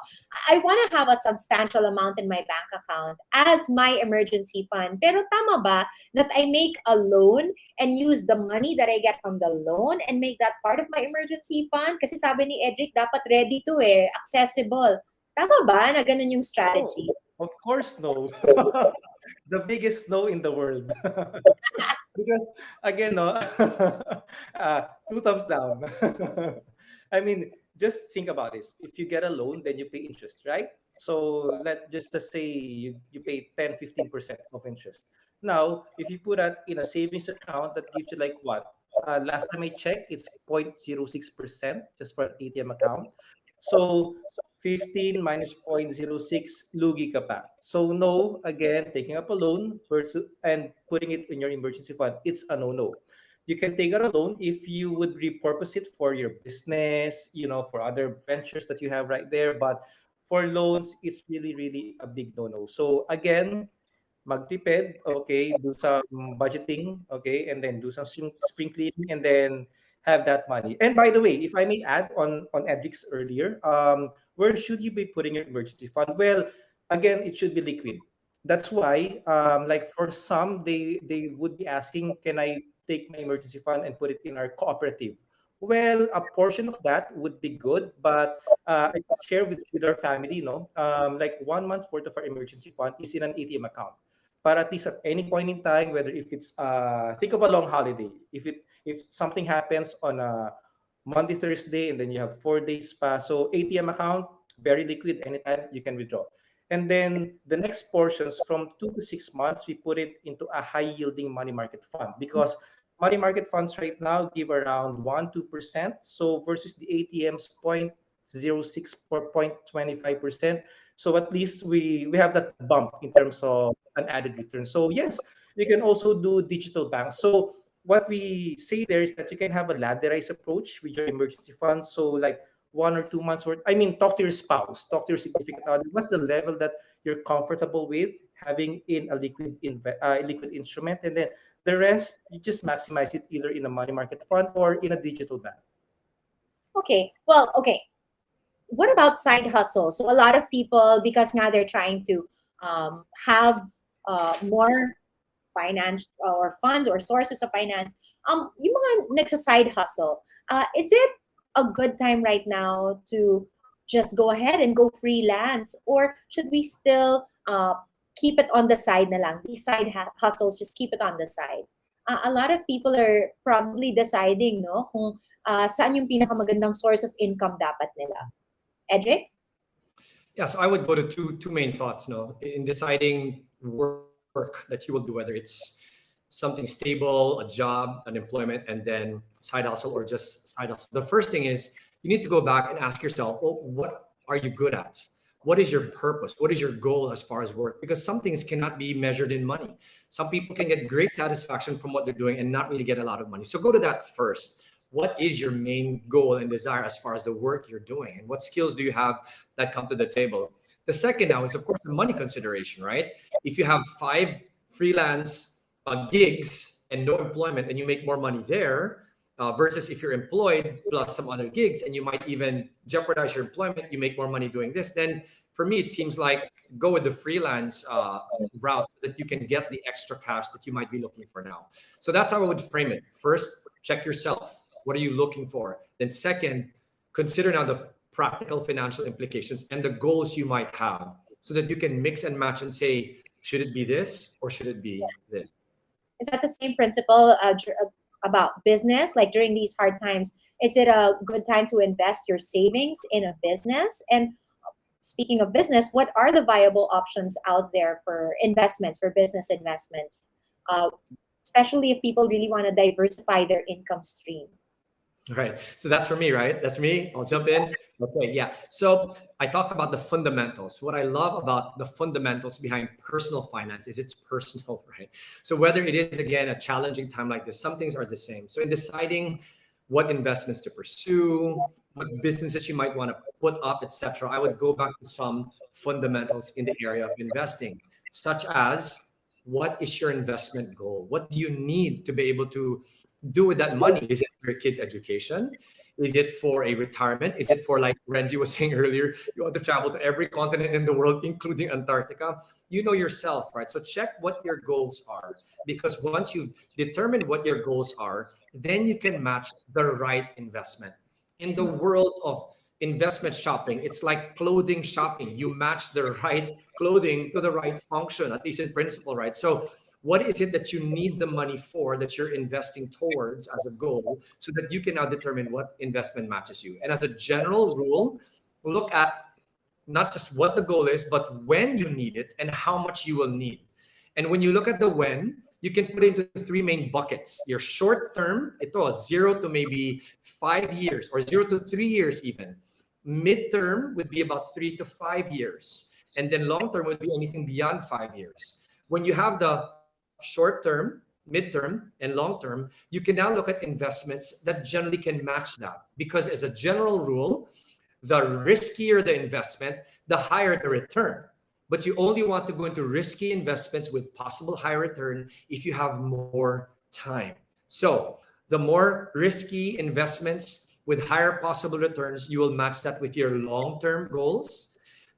K: I want to have a substantial amount in my bank account as my emergency fund. Pero tama ba that I make a loan and use the money that I get from the loan and make that part of my emergency fund? Kasi sabi ni Edric, dapat ready to accessible. Tama ba na ganun yung strategy?
L: Of course, no. The biggest no in the world. Because again, no, two thumbs down. I mean, just think about this. If you get a loan, then you pay interest, right? So let just say you pay 10-15% of interest. Now, if you put that in a savings account, that gives you like what? Last time I checked, it's 0.06% just for an ATM account. So 15 minus 0.06, lugi ka pa. So no, again, taking up a loan versus and putting it in your emergency fund, it's a no-no. You can take out a loan if you would repurpose it for your business, for other ventures that you have right there. But for loans, it's really, really a big no-no. So again, magtipid, okay, do some budgeting, okay, and then do some spring cleaning, and then have that money. And by the way, if I may add on Edric's earlier, where should you be putting your emergency fund? Well, again, it should be liquid. That's why, like for some, they would be asking, can I take my emergency fund and put it in our cooperative? Well, a portion of that would be good, but I share with our family, like 1 month worth of our emergency fund is in an ATM account. But at least at any point in time, whether if it's think of a long holiday, if something happens on a Monday, Thursday, and then you have 4 days pa, so ATM account, very liquid, anytime you can withdraw. And then the next portions from 2 to 6 months, we put it into a high yielding money market fund because money market funds right now give around 1-2%. So versus the ATM's 0.06 or 0.25%. So at least we have that bump in terms of an added return. So yes, you can also do digital banks. So what we say there is that you can have a ladderized approach with your emergency fund. So like 1 or 2 months worth. I mean, talk to your spouse, talk to your significant other. What's the level that you're comfortable with having in a liquid instrument, and then the rest you just maximize it either in a money market fund or in a digital bank.
K: Okay. Well, okay. What about side hustle? So a lot of people, because now they're trying to have more finance or funds or sources of finance, yung mga nagsa-side hustle, is it a good time right now to just go ahead and go freelance, or should we still keep it on the side na lang? These side hustles, just keep it on the side. A lot of people are probably deciding, no, kung saan yung pinakamagandang source of income dapat nila. Edric?
J: Yeah, so I would go to two main thoughts, no, in deciding work that you will do, whether it's something stable, a job, an employment, and then side hustle or just side hustle. The first thing is you need to go back and ask yourself, well, what are you good at? what is your purpose? What is your goal as far as work? Because some things cannot be measured in money. Some people can get great satisfaction from what they're doing and not really get a lot of money. So go to that first. What is your main goal and desire as far as the work you're doing? And what skills do you have that come to the table? The second now is, of course, the money consideration, right? If you have 5 freelance gigs and no employment and you make more money there, versus if you're employed plus some other gigs and you might even jeopardize your employment, you make more money doing this, then for me, it seems like go with the freelance route so that you can get the extra cash that you might be looking for now. So that's how I would frame it. First, check yourself. What are you looking for? Then second, consider now the practical financial implications and the goals you might have so that you can mix and match and say, should it be this or should it be this?
K: Is that the same principle about business? Like during these hard times, is it a good time to invest your savings in a business? And speaking of business, what are the viable options out there for investments, for business investments, especially if people really want to diversify their income stream?
J: Right. So that's for me, right? That's me. I'll jump in. Okay. Yeah. So I talked about the fundamentals. What I love about the fundamentals behind personal finance is it's personal, right? So whether it is, again, a challenging time like this, some things are the same. So in deciding what investments to pursue, what businesses you might want to put up, etc., I would go back to some fundamentals in the area of investing, such as what is your investment goal? What do you need to be able to do with that money? Is it for your kids' education? Is it for a retirement? Is it for, like Renji was saying earlier, you want to travel to every continent in the world, including Antarctica? You know yourself, right? So check what your goals are, because once you've determined what your goals are, then you can match the right investment. In the world of investment shopping, it's like clothing shopping. You match the right clothing to the right function, at least in principle, right? So what is it that you need the money for, that you're investing towards as a goal, so that you can now determine what investment matches you? And as a general rule, look at not just what the goal is, but when you need it and how much you will need. And when you look at the when, you can put it into 3 main buckets. Your short term, ito, 0 to maybe 5 years or 0 to 3 years even. Midterm would be about 3 to 5 years. And then long term would be anything beyond 5 years. When you have the short term, midterm, and long term, you can now look at investments that generally can match that. Because as a general rule, the riskier the investment, the higher the return. But you only want to go into risky investments with possible high return if you have more time. So the more risky investments with higher possible returns, you will match that with your long-term goals.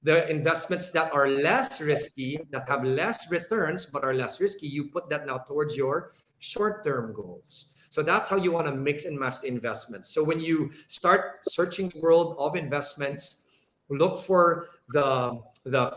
J: The investments that are less risky, that have less returns but are less risky, you put that now towards your short-term goals. So that's how you want to mix and match the investments. So when you start searching the world of investments, look for the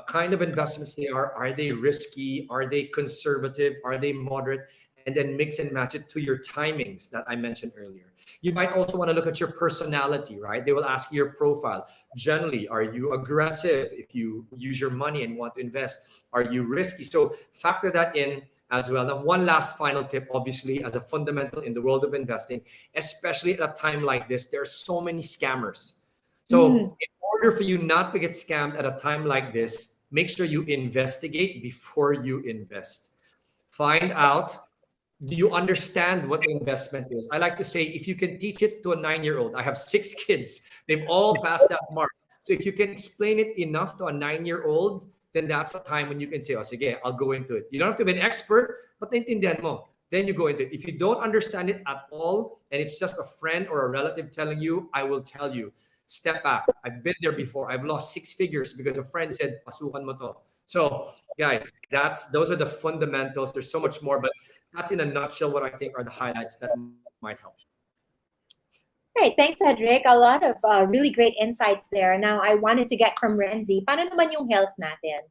J: kind of investments they are. Are they risky? Are they conservative? Are they moderate? And then mix and match it to your timings that I mentioned earlier. You might also want to look at your personality, right? They will ask your profile. Generally, are you aggressive if you use your money and want to invest? Are you risky? So factor that in as well. Now, one last final tip, obviously, as a fundamental in the world of investing, especially at a time like this, there are so many scammers. So in order for you not to get scammed at a time like this, make sure you investigate before you invest. Find out, do you understand what the investment is? I like to say, if you can teach it to a 9-year-old, I have 6 kids, they've all passed that mark. So if you can explain it enough to a 9-year-old, then that's a time when you can say, oh, sige, I'll go into it. You don't have to be an expert, but naintindihan mo. Then you go into it. If you don't understand it at all, and it's just a friend or a relative telling you, I will tell you, step back. I've been there before. I've lost 6 figures because a friend said, pasukan mo to. So guys, those are the fundamentals. There's so much more, but that's in a nutshell what I think are the highlights that might help.
K: Great, thanks, Cedric. A lot of really great insights there. Now, I wanted to get from Renzi, paano naman yung health natin?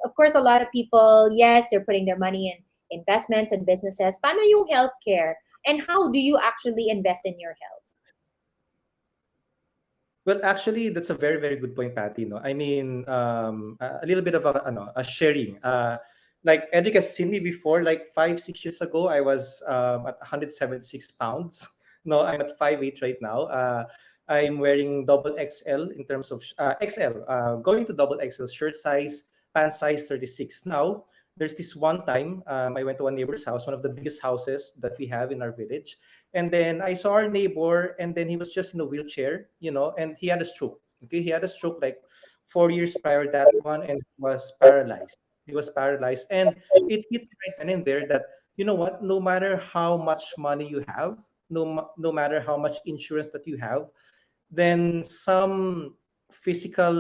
K: Of course, a lot of people, yes, they're putting their money in investments and businesses. Paano yung healthcare? And how do you actually invest in your health?
L: Well, actually, that's a very, very good point, Patty. No, I mean, a little bit of a sharing. Like Edric has seen me before, like 5-6 years ago, I was at 176 pounds. No, I'm at 5'8" right now. I'm wearing double XL in terms of XL, going to double XL shirt size, pant size 36. Now, there's this one time I went to a neighbor's house, one of the biggest houses that we have in our village. And then I saw our neighbor, and then he was just in a wheelchair, and he had a stroke. Okay, he had a stroke like 4 years prior to that one, and he was paralyzed. He was paralyzed. And it hit me right then and there that, you know what, no matter how much money you have, no matter how much insurance that you have, then some physical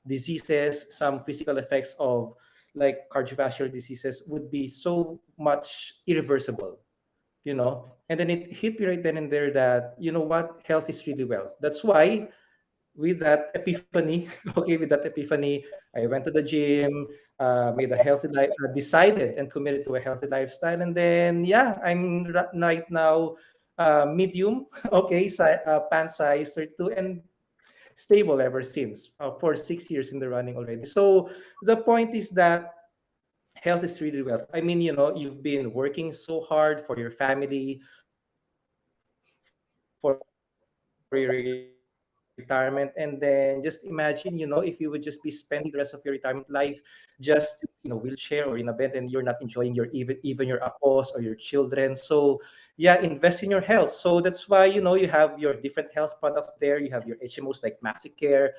L: diseases, some physical effects of like cardiovascular diseases would be so much irreversible. And then it hit me right then and there that, you know what, health is really wealth. That's why with that epiphany, okay, with that epiphany, I went to the gym, made a healthy life, decided and committed to a healthy lifestyle. And then, yeah, I'm right now medium, okay, pant size 32, and stable ever since for 6 years in the running already. So the point is that health is really wealth. I mean, you've been working so hard for your family, for your retirement, and then just imagine, if you would just be spending the rest of your retirement life just wheelchair or in a bed, and you're not enjoying your even your apos or your children. So yeah, invest in your health. So that's why you have your different health products there. You have your HMOs like Maxicare.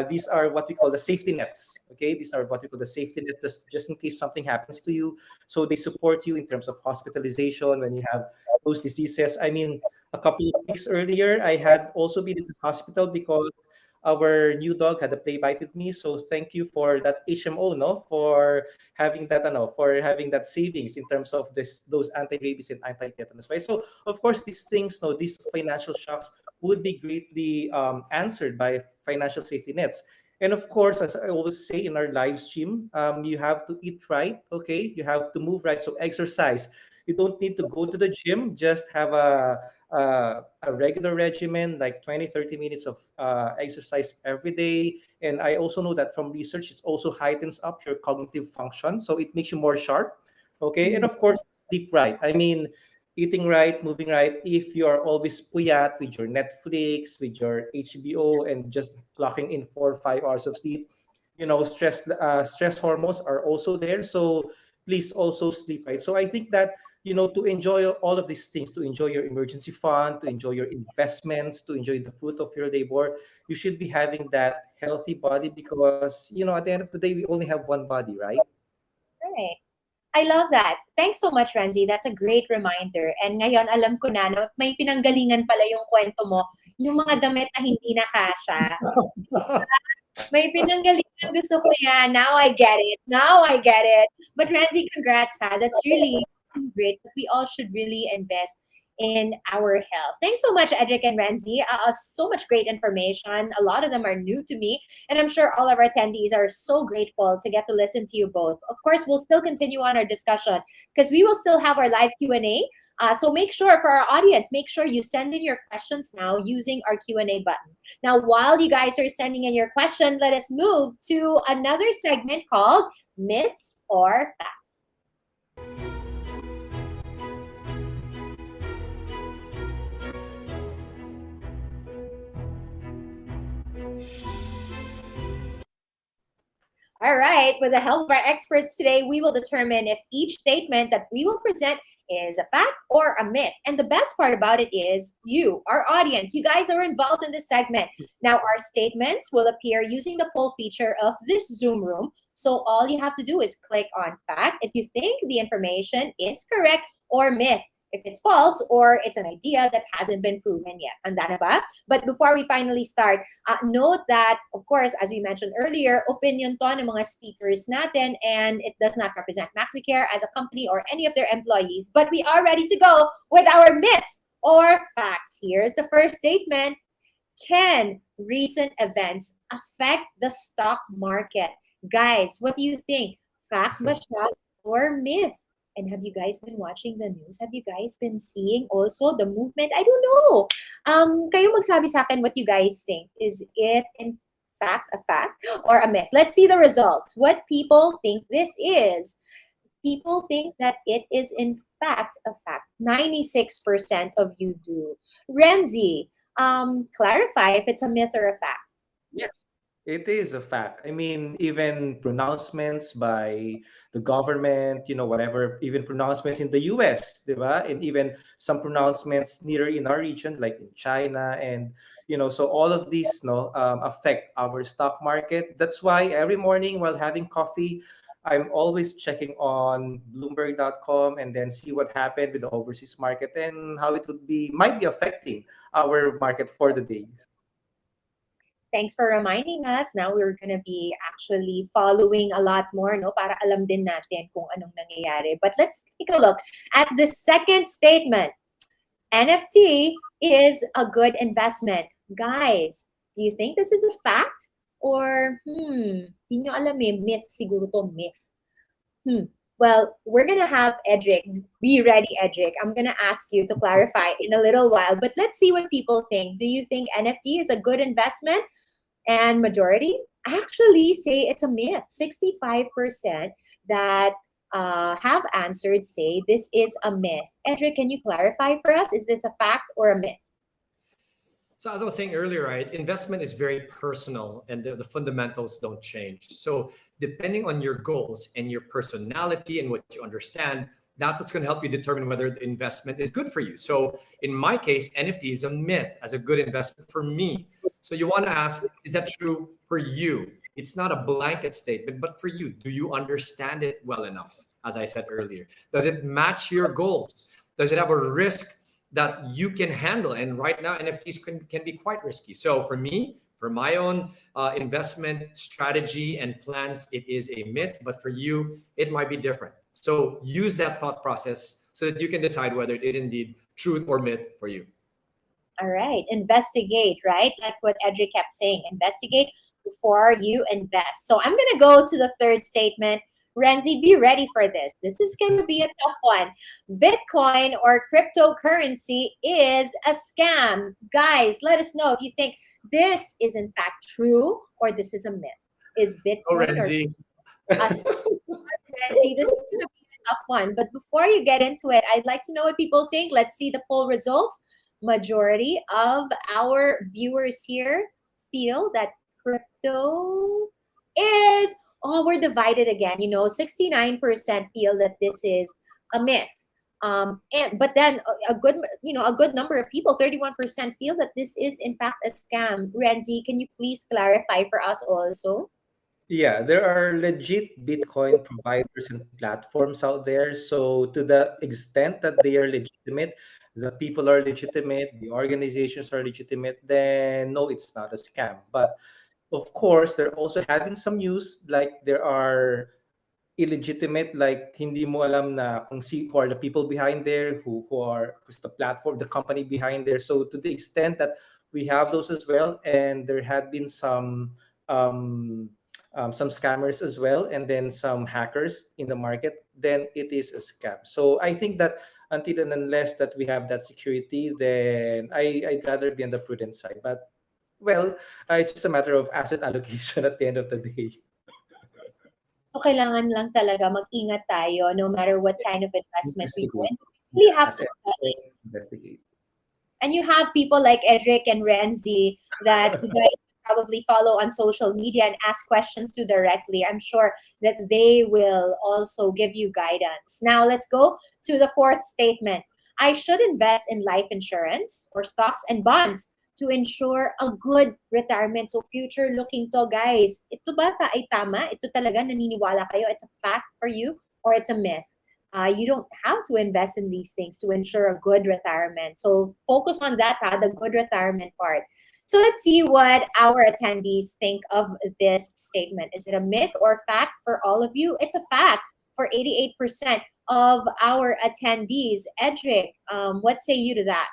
L: These are what we call the safety nets. Okay, these are what we call the safety nets, just in case something happens to you. So they support you in terms of hospitalization when you have those diseases. I mean, a couple of weeks earlier, I had also been in the hospital because our new dog had a play bite with me. So thank you for that HMO, no, for having that, for having that savings in terms of those anti-rabies and anti-tetanus. Right. So of course, these things, no, these financial shocks would be greatly answered by financial safety nets. And of course, as I always say in our live stream, you have to eat right. Okay, you have to move right. So exercise. You don't need to go to the gym. Just have a regular regimen, like 20, 30 minutes of exercise every day. And I also know that from research, it also heightens up your cognitive function. So it makes you more sharp. Okay. And of course, sleep right. I mean, eating right, moving right. If you are always puyat with your Netflix, with your HBO, and just clocking in 4 or 5 hours of sleep, stress hormones are also there. So please also sleep right. So I think that to enjoy all of these things, to enjoy your emergency fund, to enjoy your investments, to enjoy the fruit of your labor, you should be having that healthy body because, at the end of the day, we only have one body, right?
K: Right. I love that. Thanks so much, Ranzi. That's a great reminder. And ngayon, alam ko na, no, may pinanggalingan pala yung kwento mo. Yung mga damit na hindi na kasha. May pinanggalingan, gusto ko yan. Now I get it. Now I get it. But Ranzi, congrats, ha. That's really great. We all should really invest in our health. Thanks so much, Edric and Ranzi. So much great information. A lot of them are new to me. And I'm sure all of our attendees are so grateful to get to listen to you both. Of course, we'll still continue on our discussion because we will still have our live Q&A. So make sure, for our audience, make sure you send in your questions now using our Q&A button. Now, while you guys are sending in your question, let us move to another segment called Myths or Facts. All right, with the help of our experts today, we will determine if each statement that we will present is a fact or a myth. And the best part about it is you, our audience, you guys are involved in this segment. Now, our statements will appear using the poll feature of this Zoom room. So all you have to do is click on fact if you think the information is correct, or myth if it's false or it's an idea that hasn't been proven yet. Handa na ba? But before we finally start, note that, of course, as we mentioned earlier, opinion to ng mga speakers natin, and it does not represent Maxicare as a company or any of their employees. But we are ready to go with our myths or facts. Here's the first statement. Can recent events affect the stock market? Guys, what do you think? Fact ba siya or myth? And have you guys been watching the news? Have you guys been seeing also the movement? I don't know. Kayo magsabi sa akin what you guys think. Is it in fact a fact or a myth? Let's see the results. What people think this is. People think that it is in fact a fact? 96% of you do. Renzi, clarify if it's a myth or a fact.
L: Yes, it is a fact. I mean, even pronouncements by the government, whatever, even pronouncements in the US, diba? And even some pronouncements near in our region, like in China. And, so all of these no, affect our stock market. That's why every morning while having coffee, I'm always checking on Bloomberg.com and then see what happened with the overseas market and how it might be affecting our market for the day.
K: Thanks for reminding us. Now we're gonna be actually following a lot more, no, para alam din natin kung anong nangyayari. But let's take a look at the second statement. NFT is a good investment. Guys, do you think this is a fact? Or, di nyo alam myth siguro to, myth. Well, we're gonna have Edric. Be ready, Edric. I'm gonna ask you to clarify in a little while, but let's see what people think. Do you think NFT is a good investment? And majority actually say it's a myth. 65% that have answered say this is a myth. Edric, can you clarify for us? Is this a fact or a myth?
J: So as I was saying earlier, right, investment is very personal and the fundamentals don't change. So depending on your goals and your personality and what you understand, that's what's going to help you determine whether the investment is good for you. So in my case, NFT is a myth as a good investment for me. So you want to ask, is that true for you? It's not a blanket statement, but for you, do you understand it well enough? As I said earlier, does it match your goals? Does it have a risk that you can handle? And right now, NFTs can be quite risky. So for me, for my own investment strategy and plans, it is a myth. But for you, it might be different. So use that thought process so that you can decide whether it is indeed truth or myth for you.
K: All right, investigate, right? Like what Edric kept saying, investigate before you invest. So I'm going to go to the third statement. Renzi, be ready for this. This is going to be a tough one. Bitcoin or cryptocurrency is a scam. Guys, let us know if you think this is in fact true or this is a myth. Is Bitcoin or
J: Renzi.
K: a scam? Renzi, this is going to be a tough one. But before you get into it, I'd like to know what people think. Let's see the poll results. Majority of our viewers here feel that crypto is, we're divided again. 69% feel that this is a myth. But then a good number of people, 31% feel that this is in fact a scam. Renzi, can you please clarify for us also?
L: Yeah, there are legit Bitcoin providers and platforms out there. So, to the extent that they are legitimate, the people are legitimate, the organizations are legitimate, then no, it's not a scam. But of course, they're also having some news, like there are illegitimate, like hindi mo alam na who are the people behind there, who's the platform, the company behind there. So to the extent that we have those as well, and there have been some scammers as well, and then some hackers in the market, then it is a scam. So I think that until and unless that we have that security, then I'd rather be on the prudent side. But well, it's just a matter of asset allocation at the end of the day.
K: So kailangan lang talaga mag-ingat tayo no matter what kind of investment we do.
L: Investigate.
K: And we really have
L: As
K: to study.
L: investigate.
K: And you have people like Edric and Renzi that you guys probably follow on social media and ask questions to directly. I'm sure that they will also give you guidance. Now let's go to the fourth statement. I should invest in life insurance or stocks and bonds to ensure a good retirement. So future looking to, guys. Ito ba ay tama? Ito talaga naniniwala kayo? It's a fact for you or it's a myth? You don't have to invest in these things to ensure a good retirement. So focus on that, the good retirement part. So let's see what our attendees think of this statement. Is it a myth or fact for all of you? It's a fact for 88% of our attendees. Edric, what say you to that?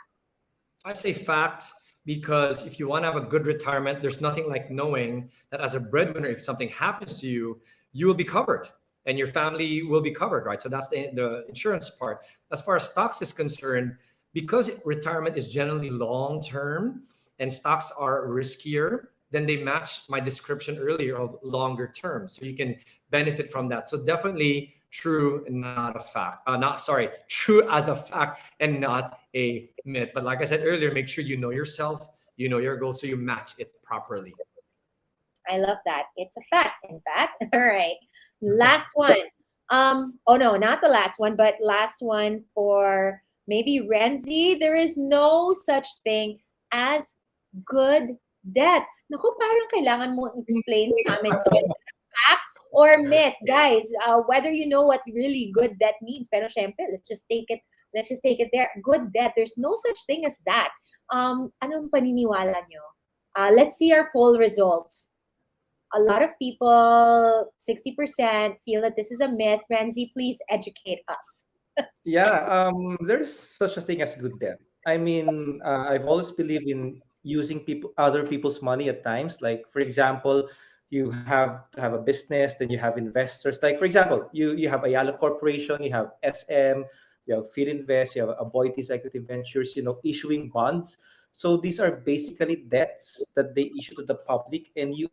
J: I say fact because if you want to have a good retirement, there's nothing like knowing that as a breadwinner, if something happens to you, you will be covered and your family will be covered, right? So that's the insurance part. As far as stocks is concerned, because retirement is generally long-term and stocks are riskier, then they match my description earlier of longer term. So you can benefit from that. So definitely true and not a fact. Not sorry, true as a fact and not a myth. But like I said earlier, make sure you know yourself, you know your goals, so you match it properly.
K: I love that. It's a fact, in fact. All right. Last one. Oh no, not the last one, but last one for maybe Renzi. There is no such thing as good debt. Naku, parang kailangan mo explain sa amin to. Is it a fact or myth? Guys, whether you know what really good debt means, pero syempre, let's just take it there. Good debt, there's no such thing as that. Anong paniniwala nyo? Let's see our poll results. A lot of people, 60%, feel that this is a myth. Renzi, please educate us.
L: Yeah, there's such a thing as good debt. I mean, I've always believed in using other people's money at times. Like, for example, you have to have a business, then you have investors. Like, for example, you have Ayala Corporation, you have SM, you have Invest, you have Aboitiz Equity Ventures, issuing bonds. So these are basically debts that they issue to the public, and you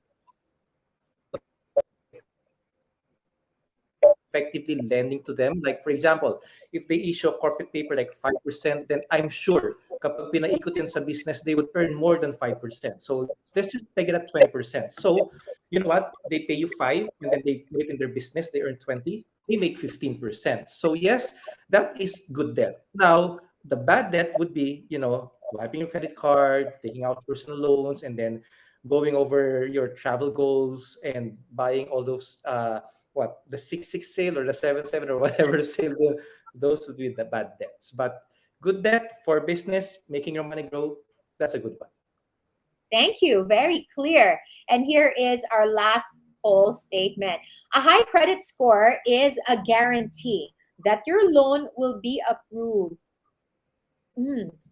L: effectively lending to them. Like, for example, if they issue a corporate paper like 5%, then I'm sure kapag pinaikot yan sa business, they would earn more than 5%. So let's just take it at 20%. So you know what? They pay you 5 and then they put it in their business, they earn 20, they make 15%. So yes, that is good debt. Now, the bad debt would be, wiping your credit card, taking out personal loans, and then going over your travel goals and buying all those the 6-6 sale or the 7-7 or whatever sale, those would be the bad debts. But good debt for business, making your money grow, that's a good one.
K: Thank you. Very clear. And here is our last poll statement. A high credit score is a guarantee that your loan will be approved.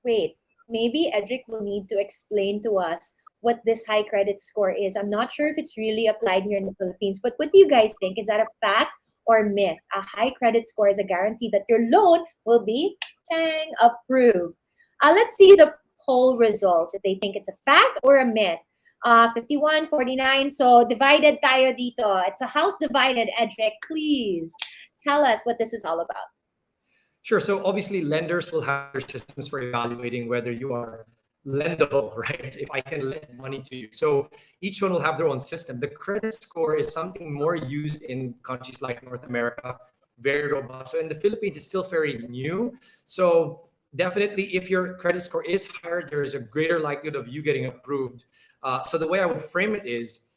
K: Wait, maybe Edric will need to explain to us what this high credit score is. I'm not sure if it's really applied here in the Philippines, but what do you guys think? Is that a fact or myth? A high credit score is a guarantee that your loan will be approved. Let's see the poll results, if they think it's a fact or a myth. 51-49, so divided tayo dito. It's a house divided. Edric, please tell us what this is all about.
J: Sure. So obviously, lenders will have their systems for evaluating whether you are lendable, right? If I can lend money to you. So each one will have their own system. The credit score is something more used in countries like North America, very robust. So in the Philippines, it's still very new. So definitely, if your credit score is higher, there is a greater likelihood of you getting approved. So the way I would frame it is,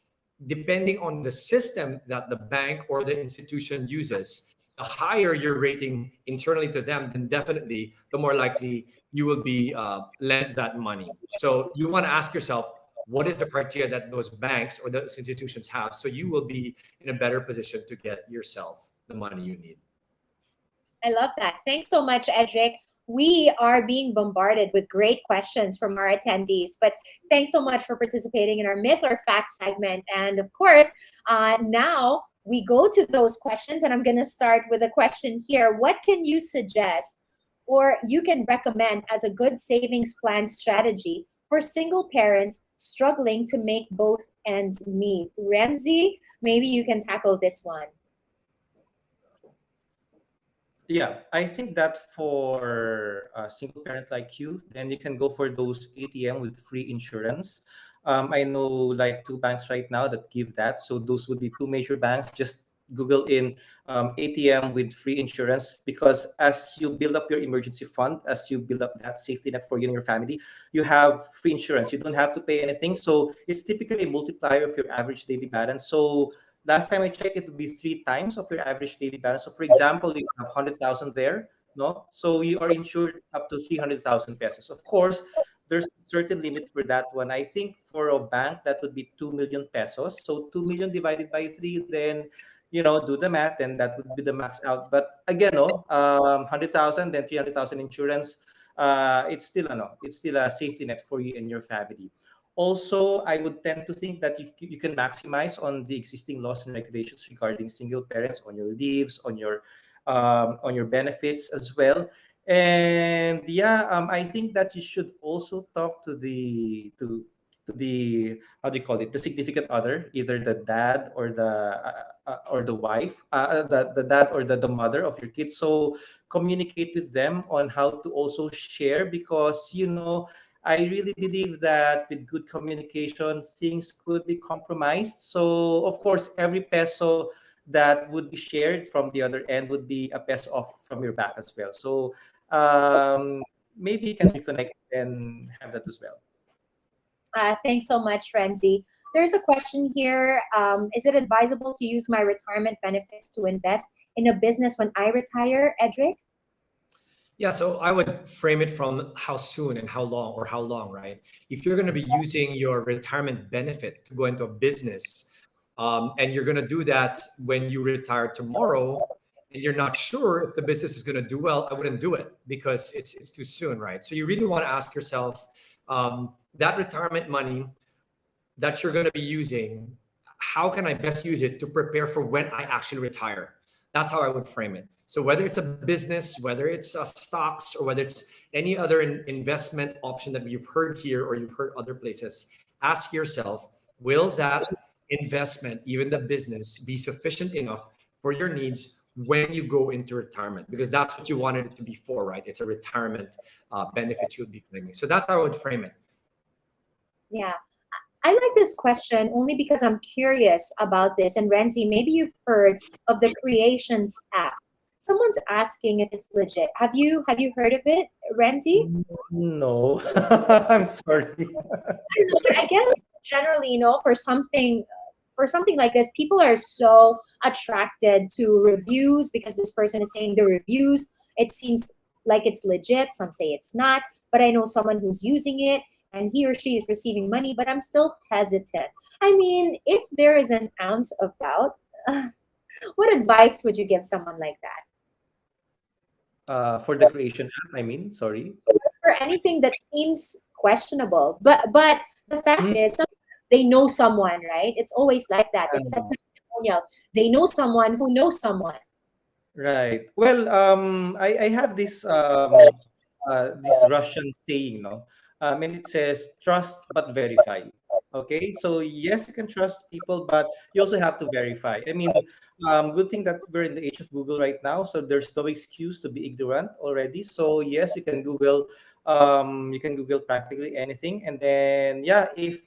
J: depending on the system that the bank or the institution uses, the higher your rating internally to them, then definitely the more likely you will be lent that money. So you want to ask yourself, what is the criteria that those banks or those institutions have? So you will be in a better position to get yourself the money you need.
K: I love that. Thanks so much, Edric. We are being bombarded with great questions from our attendees, but thanks so much for participating in our myth or fact segment. And of course, now we go to those questions, and I'm going to start with a question here. What can you suggest or you can recommend as a good savings plan strategy for single parents struggling to make both ends meet? Renzi, maybe you can tackle this one.
L: Yeah, I think that for a single parent like you, then you can go for those ATM with free insurance. I know like 2 banks right now that give that. So those would be 2 major banks. Just Google in ATM with free insurance, because as you build up your emergency fund, as you build up that safety net for you and your family, you have free insurance. You don't have to pay anything. So it's typically a multiplier of your average daily balance. So last time I checked, it would be 3 times of your average daily balance. So, for example, you have 100,000 there, no? So you are insured up to 300,000 pesos. Of course, there's a certain limit for that one. I think for a bank, that would be 2 million pesos. So 2 million divided by 3, then, do the math, and that would be the max out. But again, no, 100,000, then 300,000 insurance. It's still a safety net for you and your family. Also, I would tend to think that you can maximize on the existing laws and regulations regarding single parents, on your leaves, on your benefits as well. And yeah, I think that you should also talk to the, how do you call it, the significant other, either the dad or the wife, the dad or the mother of your kids. So communicate with them on how to also share, because I really believe that with good communication, things could be compromised. So, of course, every peso that would be shared from the other end would be a peso off from your back as well. So, maybe you can reconnect and have that as well.
K: Thanks so much, Renzi. There's a question here. Is it advisable to use my retirement benefits to invest in a business when I retire, Edric?
J: Yeah, so I would frame it from how soon and how long, right? If you're going to be using your retirement benefit to go into a business, and you're going to do that when you retire tomorrow, and you're not sure if the business is going to do well, I wouldn't do it because it's too soon, right? So you really want to ask yourself, that retirement money that you're going to be using, how can I best use it to prepare for when I actually retire? That's how I would frame it. So whether it's a business, whether it's stocks, or whether it's any other investment option that you've heard here or you've heard other places, ask yourself, will that investment, even the business, be sufficient enough for your needs when you go into retirement? Because that's what you wanted it to be for, right? It's a retirement benefit you'll be claiming. So that's how I would frame it.
K: Yeah. I like this question only because I'm curious about this. And Renzi, maybe you've heard of the Creations app. Someone's asking if it's legit. Have you heard of it, Renzi?
L: No, I'm sorry.
K: I don't know, but I guess generally, for something like this, people are so attracted to reviews because this person is saying the reviews. It seems like it's legit. Some say it's not, but I know someone who's using it and he or she is receiving money, but I'm still hesitant. I mean, if there is an ounce of doubt, what advice would you give someone like that?
L: For the creation app, I mean, sorry.
K: For anything that seems questionable, but the fact is, sometimes they know someone, right? It's always like that. It's such a testimonial. They know someone who knows someone.
L: Right. Well, I have this Russian saying, no, and it says trust but verify. Okay, so yes, you can trust people, but you also have to verify. I mean, good thing that we're in the age of Google right now, so there's no excuse to be ignorant already. So yes, you can Google practically anything, and then yeah, if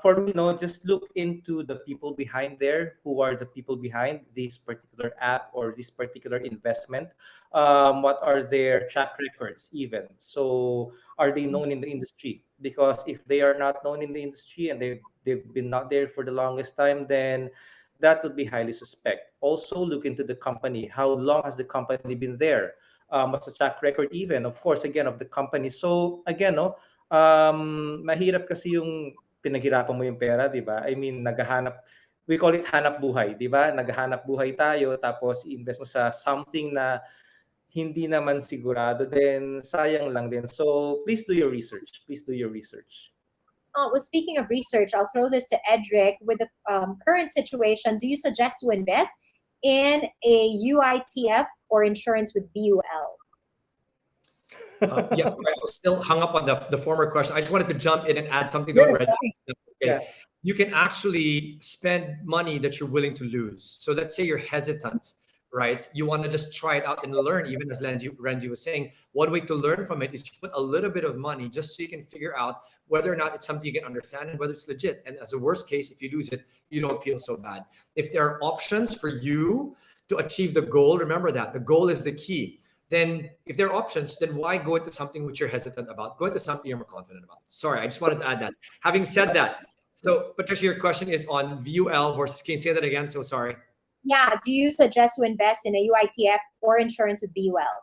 L: for me, no, just look into the people behind there. Who are the people behind this particular app or this particular investment? What are their track records, even? So, are they known in the industry? Because if they are not known in the industry and they've been not there for the longest time, then that would be highly suspect. Also, look into the company. How long has the company been there? What's the track record, even, of course, again, of the company? So, again, no, mahirap kasi yung pinaghirapan mo yung pera, di ba? I mean, we call it hanap buhay, di ba? Naghahanap buhay tayo, tapos i-invest mo sa something na hindi naman sigurado, then sayang lang din. So, please do your research. Please do your research.
K: Oh, well, speaking of research, I'll throw this to Edric. With the current situation, do you suggest to invest in a UITF or insurance with VUL?
J: Yes, I was still hung up on the former question. I just wanted to jump in and add something to Red. Okay.
L: Yeah.
J: You can actually spend money that you're willing to lose. So let's say you're hesitant, right? You want to just try it out and learn, even as Renzi was saying. One way to learn from it is to put a little bit of money just so you can figure out whether or not it's something you can understand and whether it's legit. And as a worst case, if you lose it, you don't feel so bad. If there are options for you to achieve the goal, remember that the goal is the key. Then if there are options, then why go into something which you're hesitant about? Go into something you're more confident about. Sorry, I just wanted to add that. Having said that, so Patricia, your question is on VUL versus, can you say that again? So sorry.
K: Yeah, do you suggest to invest in a UITF or insurance with VUL?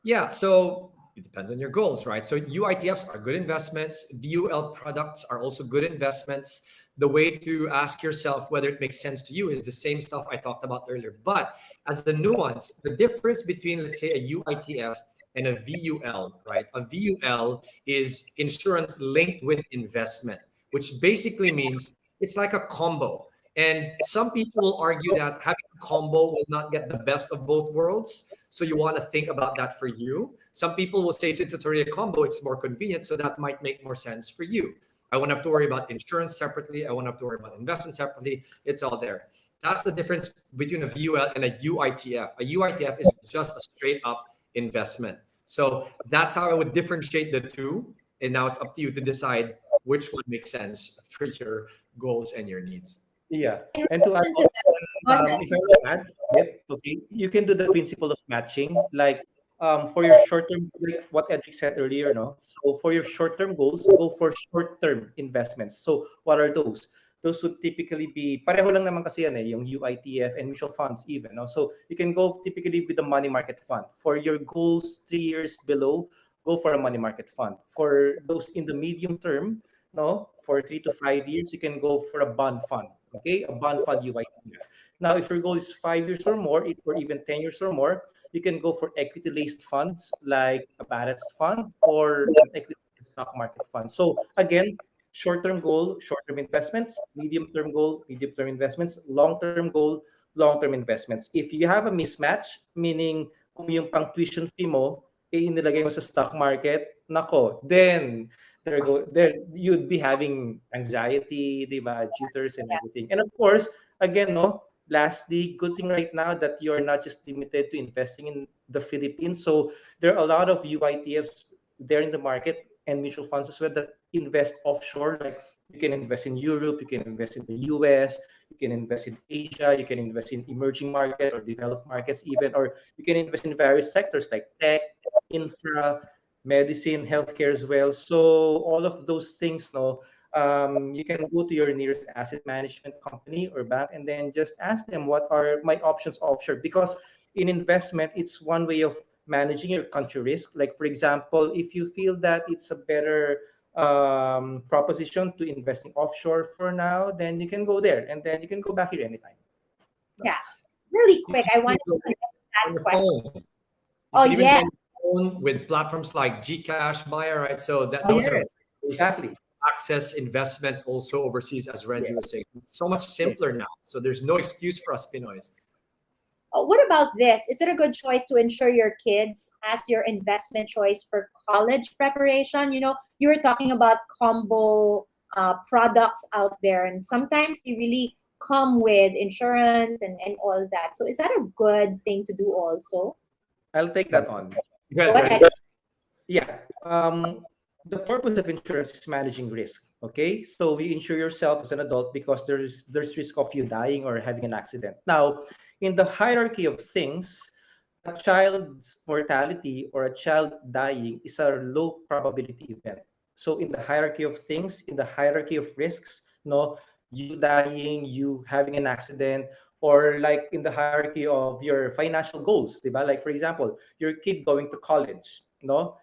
J: Yeah, so it depends on your goals, right? So UITFs are good investments. VUL products are also good investments. The way to ask yourself whether it makes sense to you is the same stuff I talked about earlier. But as the nuance, the difference between, let's say, a UITF and a VUL, right? A VUL is insurance linked with investment, which basically means it's like a combo. And some people will argue that having a combo will not get the best of both worlds. So you want to think about that for you. Some people will say, since it's already a combo, it's more convenient. So that might make more sense for you. I won't have to worry about insurance separately. I won't have to worry about investment separately. It's all there. That's the difference between a VUL and a UITF. A UITF is just a straight up investment. So that's how I would differentiate the two. And now it's up to you to decide which one makes sense for your goals and your needs.
L: Yeah. And to add on, if I may add, yep, okay, you can do the principle of matching, like for your short term, like what Edric said earlier, no? So for your short term goals, go for short term investments. So what are those? Those would typically be pareho lang naman kasi yan eh, yung UITF and mutual funds even, no? So you can go typically with the money market fund. For your goals 3 years below, go for a money market fund. For those in the medium term, no, for 3 to 5 years, you can go for a bond fund. Okay, a bond fund UITF. Now, if your goal is 5 years or more, or even 10 years or more, you can go for equity-laced funds like a balanced fund or an equity stock market fund. So again, short-term goal, short-term investments, medium-term goal, medium-term investments, long-term goal, long-term investments. If you have a mismatch, meaning kung yung pang tuition fee mo, inilagay mo sa stock market, nako, then there you'd be having anxiety, diba, jitters and everything. And of course, again, no, lastly, good thing right now that you're not just limited to investing in the Philippines. So there are a lot of UITFs there in the market and mutual funds as well that invest offshore. Like you can invest in Europe, you can invest in the US, you can invest in Asia, you can invest in emerging market or developed markets even, or you can invest in various sectors like tech, infra, medicine, healthcare as well. So all of those things, no, you can go to your nearest asset management company or bank and then just ask them what are my options offshore. Because in investment, it's one way of managing your country risk. Like for example, if you feel that it's a better proposition to investing offshore for now, then you can go there and then you can go back here anytime.
K: Yeah, really quick. I want to answer that question. Oh yes.
J: With platforms like Gcash, Maya, right? So that
L: Oh,
J: those are
L: yes, exactly.
J: access investments also overseas, as Renzi was saying. It's so much simpler now. So there's no excuse for us Pinoys.
K: What about this? Is it a good choice to ensure your kids as your investment choice for college preparation? You know, you were talking about combo products out there, and sometimes they really come with insurance and all that. So is that a good thing to do also?
L: I'll take that on.
K: Go ahead.
L: Yeah. The purpose of insurance is managing risk. Okay, so we insure yourself as an adult because there's risk of you dying or having an accident. Now, in the hierarchy of things, a child's mortality or a child dying is a low probability event. So in the hierarchy of things, in the hierarchy of risks, no, you dying, you having an accident, or like in the hierarchy of your financial goals, diba? Like for example, your kid going to college, no?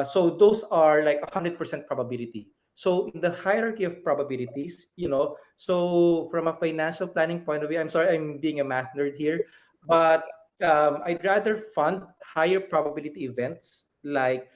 L: So those are like 100% probability. So in the hierarchy of probabilities, so from a financial planning point of view, I'm sorry, I'm being a math nerd here, but I'd rather fund higher probability events like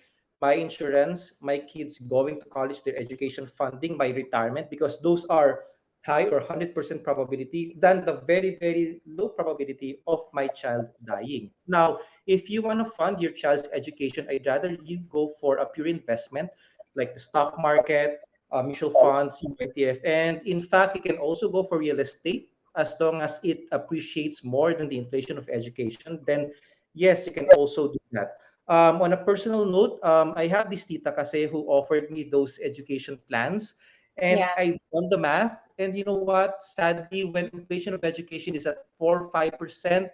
L: my insurance, my kids going to college, their education funding, my retirement, because those are high or 100% probability than the very, very low probability of my child dying. Now, if you want to fund your child's education, I'd rather you go for a pure investment like the stock market, mutual funds, ETF. And in fact, you can also go for real estate as long as it appreciates more than the inflation of education. Then, yes, you can also do that. On a personal note, I have this tita kasi who offered me those education plans. And
K: Yeah.
L: I've done the math. And you know what? Sadly, when inflation of education is at 4 or 5%,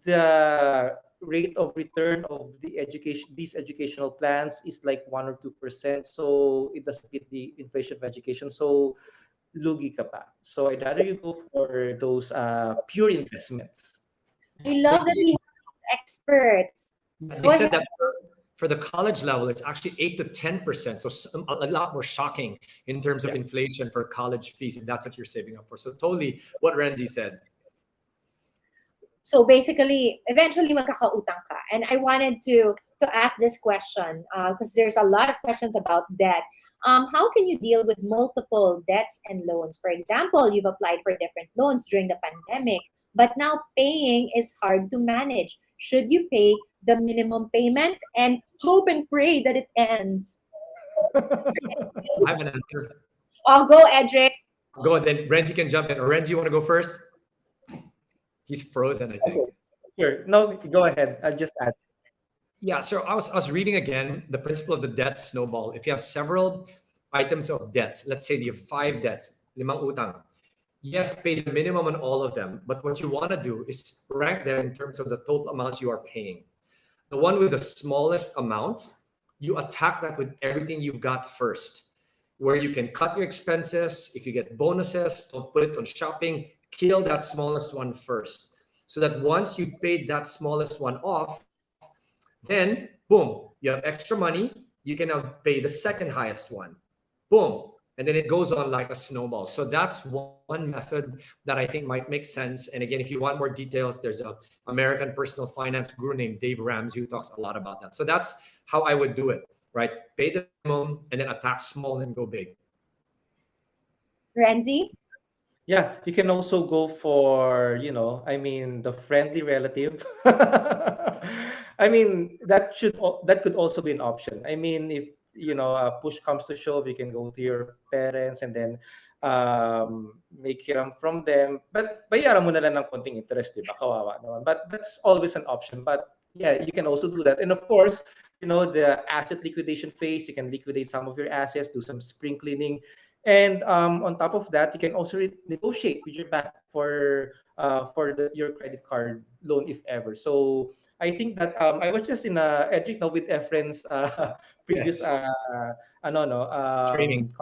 L: the rate of return of these educational plans is like 1 or 2%. So it doesn't beat the inflation of education. So lugi ka pa. So I'd rather you go for those pure investments.
K: I love that we have experts.
J: They said that for the college level, it's actually 8 to 10%. So a lot more shocking in terms of inflation for college fees, if that's what you're saving up for. So totally what Renzi said.
K: So basically, eventually magkakautang ka. And I wanted to ask this question because there's a lot of questions about debt. How can you deal with multiple debts and loans? For example, you've applied for different loans during the pandemic, but now paying is hard to manage. Should you pay the minimum payment and hope and pray that it ends?
J: I have an answer.
K: I'll go, Edric.
J: Go and then Renzi can jump in. Or Renzi, you want to go first? He's frozen, I think.
L: Okay. Sure. No, go ahead. I'll just add.
J: Yeah, so I was reading again the principle of the debt snowball. If you have several items of debt, let's say you have 5 debts, limang utang. Yes, pay the minimum on all of them, but what you want to do is rank them in terms of the total amounts you are paying. The one with the smallest amount, you attack that with everything you've got first, where you can cut your expenses. If you get bonuses, don't put it on shopping, kill that smallest one first. So that once you've paid that smallest one off, then, boom, you have extra money. You can now pay the second highest one. Boom. And then it goes on like a snowball. So that's one method that I think might make sense. And again, if you want more details, there's a American personal finance guru named Dave Ramsey who talks a lot about that. So that's how I would do it, right? Pay the minimum and then attack small and go big.
K: Renzi?
L: Yeah, you can also go for, I mean, the friendly relative. I mean, that could also be an option. I mean, if push comes to shove, you can go to your parents and then make hiram from them. But bayaran mo na lang ng konting interest, di ba? Kawawa naman. But that's always an option. But yeah, you can also do that. And of course, the asset liquidation phase, you can liquidate some of your assets, do some spring cleaning. And on top of that, you can also negotiate with your bank for your credit card loan if ever. So I think that I was just in Edric now with Efren's previous
J: Yes. Training.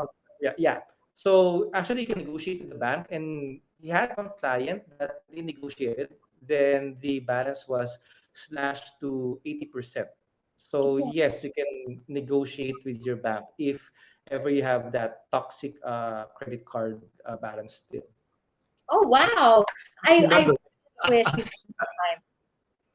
L: yeah. So actually, you can negotiate with the bank, and he had one client that they negotiated. Then the balance was slashed to 80%. So yes, you can negotiate with your bank if ever you have that toxic credit card balance still.
K: Oh, wow. I
J: Remember,
K: wish we had time.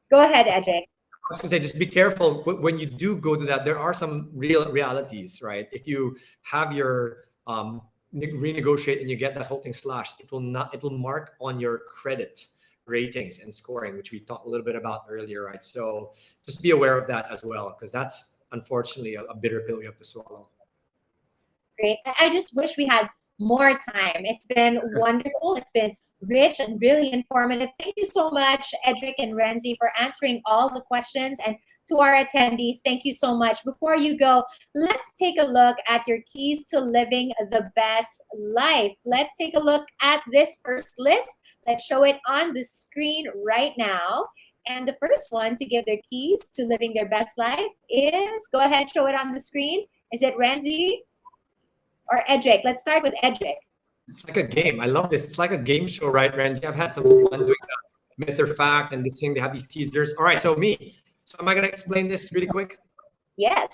K: Go ahead, Edric.
J: I was going to say, just be careful when you do go to that. There are some real realities, right? If you have your renegotiate and you get that whole thing slashed, it will mark on your credit ratings and scoring, which we talked a little bit about earlier, right? So just be aware of that as well, because that's unfortunately a bitter pill you have to swallow.
K: Great. I just wish we had more time. It's been wonderful. It's been rich and really informative. Thank you so much, Edric and Renzi, for answering all the questions. And to our attendees, thank you so much. Before you go, let's take a look at your keys to living the best life. Let's take a look at this first list. Let's show it on the screen right now. And the first one to give their keys to living their best life is, go ahead, show it on the screen. Is it Renzi or Edric? Let's start with Edric.
J: It's like a game. I love this. It's like a game show, right, Renzi? I've had some fun doing that. Myth or fact and this thing. They have these teasers. All right, so me. So am I going to explain this really quick?
K: Yes.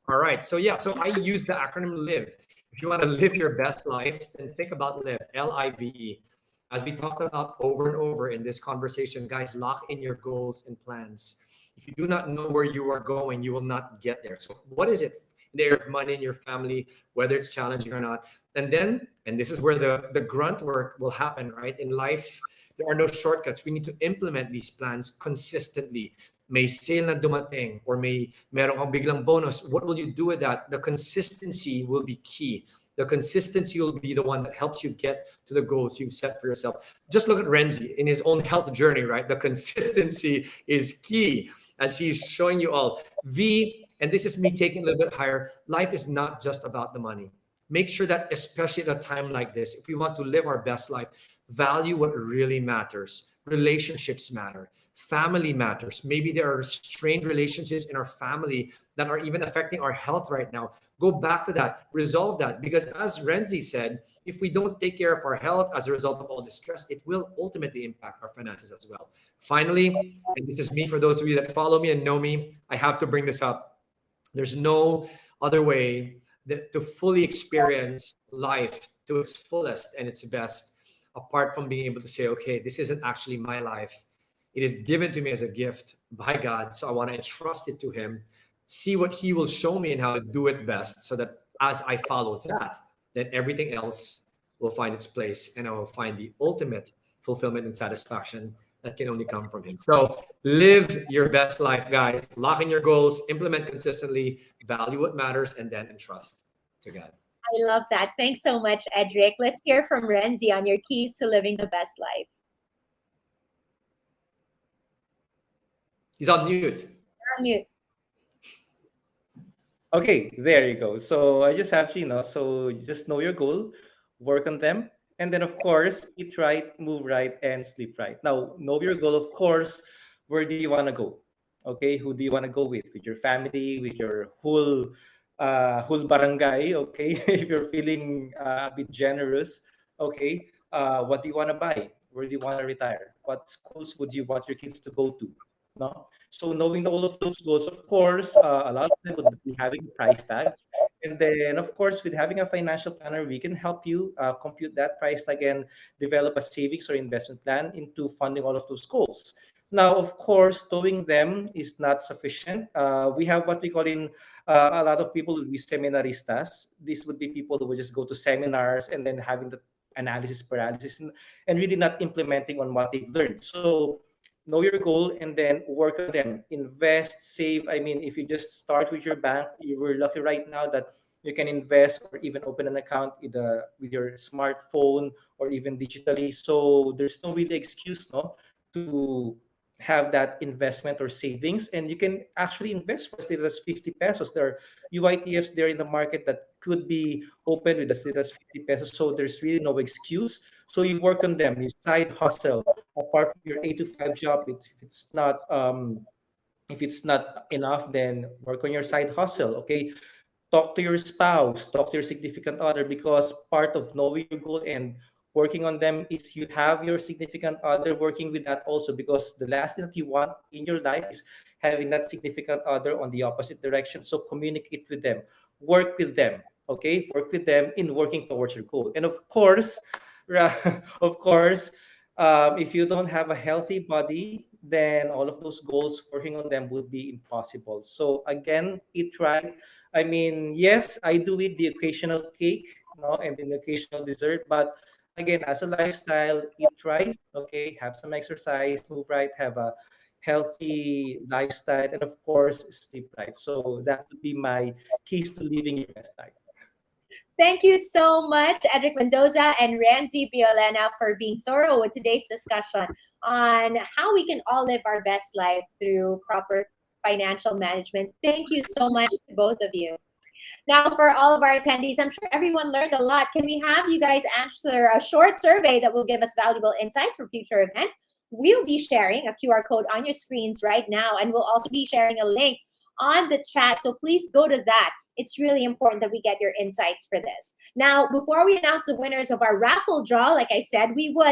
J: All right. So yeah, so I use the acronym LIVE. If you want to live your best life, then think about LIVE, L-I-V-E. As we talked about over and over in this conversation, guys, lock in your goals and plans. If you do not know where you are going, you will not get there. So what is it? In the area of money in your family, whether it's challenging or not. And then, and this is where the grunt work will happen, right? In life, there are no shortcuts. We need to implement these plans consistently. May sale na dumating or meron kang biglang bonus. What will you do with that? The consistency will be key. The consistency will be the one that helps you get to the goals you've set for yourself. Just look at Renzi in his own health journey, right? The consistency is key as he's showing you all. V, and this is me taking a little bit higher, life is not just about the money. Make sure that, especially at a time like this, if we want to live our best life, value what really matters. Relationships matter. Family matters. Maybe there are strained relationships in our family that are even affecting our health right now. Go back to that. Resolve that. Because as Renzi said, if we don't take care of our health as a result of all this stress, it will ultimately impact our finances as well. Finally, and this is me for those of you that follow me and know me, I have to bring this up. There's no other way to fully experience life to its fullest and its best, apart from being able to say, okay, this isn't actually my life. It is given to me as a gift by God. So I want to entrust it to him, see what he will show me and how to do it best, so that as I follow that, then everything else will find its place and I will find the ultimate fulfillment and satisfaction that can only come from him. So live your best life, guys. Lock in your goals, implement consistently, value what matters, and then entrust to God.
K: I love that. Thanks so much, Edric. Let's hear from Renzi on your keys to living the best life.
J: He's on mute.
K: You're on mute.
L: Okay, there you go. So I just have to, so just know your goal, work on them, and then of course, eat right, move right, and sleep right. Now, know your goal, of course. Where do you want to go? Okay, who do you want to go with? With your family, with your whole barangay. Okay, if you're feeling a bit generous. Okay, what do you want to buy? Where do you want to retire? What schools would you want your kids to go to? No, so knowing all of those goals, of course, a lot of them would be having a price tag. And then, of course, with having a financial planner, we can help you compute that price tag and develop a savings or investment plan into funding all of those goals. Now, of course, doing them is not sufficient. We have what we call in a lot of people would be seminaristas. These would be people who would just go to seminars and then having the analysis paralysis and really not implementing on what they've learned. So know your goal and then work on them, invest, save. I mean, if you just start with your bank, you were lucky right now that you can invest or even open an account with your smartphone or even digitally. So there's no really excuse, no, to have that investment or savings, and you can actually invest for as little as 50 pesos. There are UITFs there in the market that could be open with as little as 50 pesos, so there's really no excuse. So you work on them, you side hustle apart from your 8 to 5 job. If it's not enough, then work on your side hustle. Okay, talk to your spouse, talk to your significant other, because part of knowing your goal and working on them is you have your significant other working with that also, because the last thing that you want in your life is having that significant other on the opposite direction. So communicate with them, work with them, okay? Work with them in working towards your goal. And of course, of course, if you don't have a healthy body, then all of those goals, working on them would be impossible. So again, eat right. I mean, yes, I do eat the occasional cake, no, and the occasional dessert, but again, as a lifestyle, eat right, okay, have some exercise, move right, have a healthy lifestyle, and of course, sleep right. So that would be my keys to living your best life.
K: Thank you so much, Edric Mendoza and Ranzi Violena, for being thorough with today's discussion on how we can all live our best life through proper financial management. Thank you so much to both of you. Now, for all of our attendees, I'm sure everyone learned a lot. Can we have you guys answer a short survey that will give us valuable insights for future events? We'll be sharing a QR code on your screens right now, and we'll also be sharing a link on the chat. So please go to that. It's really important that we get your insights for this. Now, before we announce the winners of our raffle draw, like I said,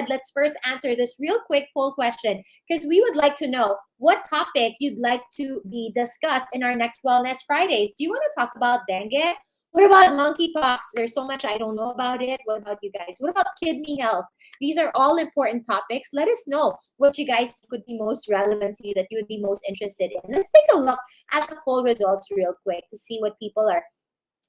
K: let's first answer this real quick poll question, because we would like to know what topic you'd like to be discussed in our next Wellness Fridays. Do you want to talk about dengue? What about monkeypox? There's so much I don't know about it. What about you guys? What about kidney health? These are all important topics. Let us know what you guys would be most relevant to you, that you would be most interested in. Let's take a look at the poll results real quick to see what people are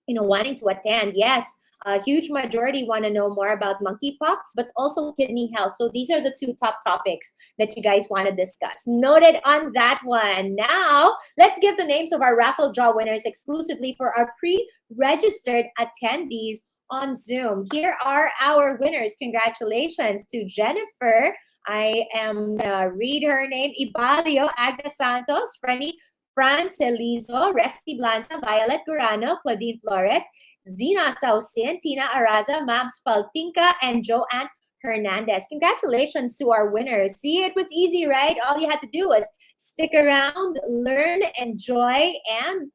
K: wanting to attend. Yes, a huge majority want to know more about monkeypox, but also kidney health. So these are the two top topics that you guys want to discuss. Noted on that one. Now, let's give the names of our raffle draw winners exclusively for our pre-registered attendees on Zoom. Here are our winners. Congratulations to Jennifer. I am gonna read her name. Ibalio, Agnes Santos, Fran Celizo, Resty Blanza, Violet Gurano, Claudine Flores, Zina Sausin, Tina Araza, Mabs Paltinka, and Joanne Hernandez. Congratulations to our winners. See, it was easy, right? All you had to do was stick around, learn, enjoy, and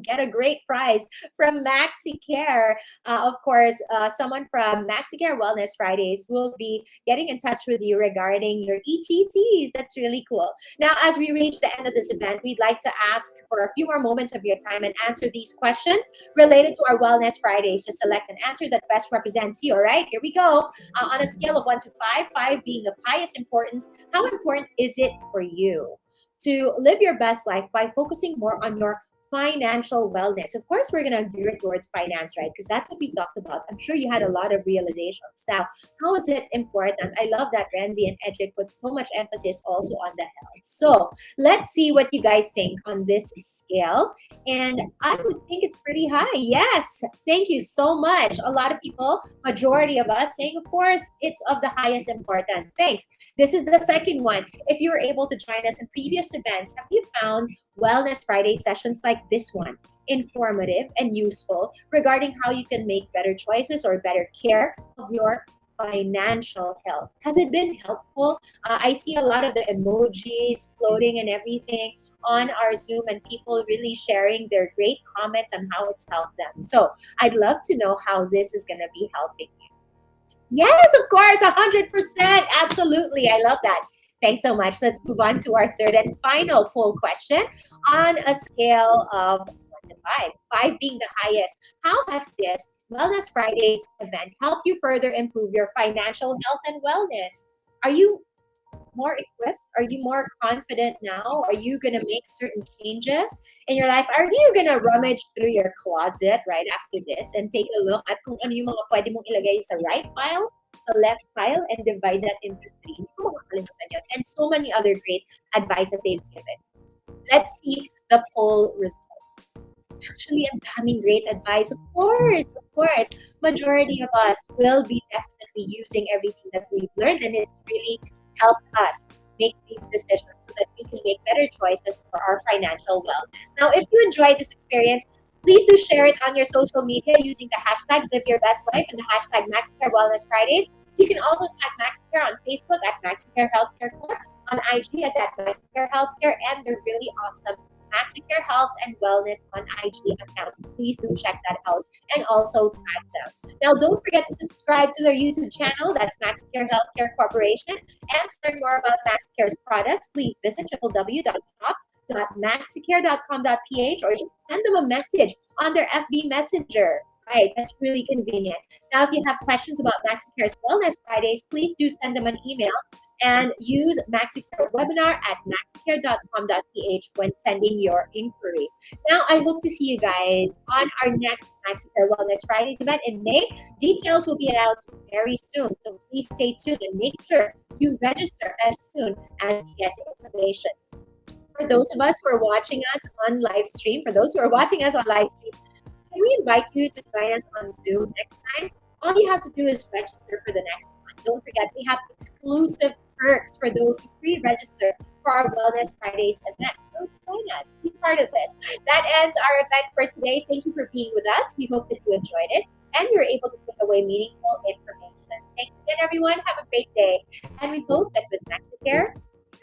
K: get a great prize from Maxicare. Of course, someone from Maxicare Wellness Fridays will be getting in touch with you regarding your ETCs. That's really cool. Now, as we reach the end of this event, we'd like to ask for a few more moments of your time and answer these questions related to our Wellness Fridays. Just select an answer that best represents you. All right, here we go. On a scale of 1 to 5, 5 being of highest importance, how important is it for you to live your best life by focusing more on your financial wellness. Of course, we're going to gear it towards finance, right? Because that's what we talked about. I'm sure you had a lot of realizations. Now, how is it important? I love that Renzi and Edric put so much emphasis also on the health. So let's see what you guys think on this scale. And I would think it's pretty high. Yes, thank you so much. A lot of people, majority of us, saying, of course, it's of the highest importance. Thanks. This is the second one. If you were able to join us in previous events, have you found Wellness Friday sessions like this one informative and useful regarding how you can make better choices or better care of your financial health? Has it been helpful? I see a lot of the emojis floating and everything on our Zoom, and people really sharing their great comments on how it's helped them. So I'd love to know how this is going to be helping you. Yes, of course, 100%. Absolutely. I love that. Thanks so much. Let's move on to our third and final poll question on a scale of 1 to 5, 5 being the highest. How has this Wellness Fridays event helped you further improve your financial health and wellness? Are you more equipped? Are you more confident now? Are you going to make certain changes in your life? Are you going to rummage through your closet right after this and take a look at kung ano yung mga pwede mong ilagay sa right pile, sa left pile, and divide that into 3? Hindi mo makakalimutan yun. And so many other great advice that they've given. Let's see the poll results. Actually, ang daming great advice. Of course. Majority of us will be definitely using everything that we've learned, and it's really helped us make these decisions so that we can make better choices for our financial wellness. Now, if you enjoyed this experience, please do share it on your social media using the hashtag Live Your Best Life and the hashtag Maxicare Wellness Fridays. You can also tag Maxicare on Facebook at Maxicare Healthcare Corp, on IG as at Maxicare Healthcare, and the really awesome Maxicare Health and Wellness on IG account. Please do check that out and also tag them. Now, don't forget to subscribe to their YouTube channel. That's Maxicare Healthcare Corporation. And to learn more about Maxicare's products, please visit www.maxicare.com.ph, or you can send them a message on their FB Messenger. Right, that's really convenient. Now, if you have questions about Maxicare's Wellness Fridays, please do send them an email and use Maxicare webinar at maxicare.com.ph when sending your inquiry. Now, I hope to see you guys on our next Maxicare Wellness Fridays event in May. Details will be announced very soon, so please stay tuned and make sure you register as soon as you get the information. For those of us who are watching us on live stream, can we invite you to join us on Zoom next time? All you have to do is register for the next one. Don't forget, we have exclusive perks for those who pre-register for our Wellness Fridays event. So join us, be part of this. That ends our event for today. Thank you for being with us. We hope that you enjoyed it and you're able to take away meaningful information. Thanks again, everyone. Have a great day. And we hope that with Maxicare,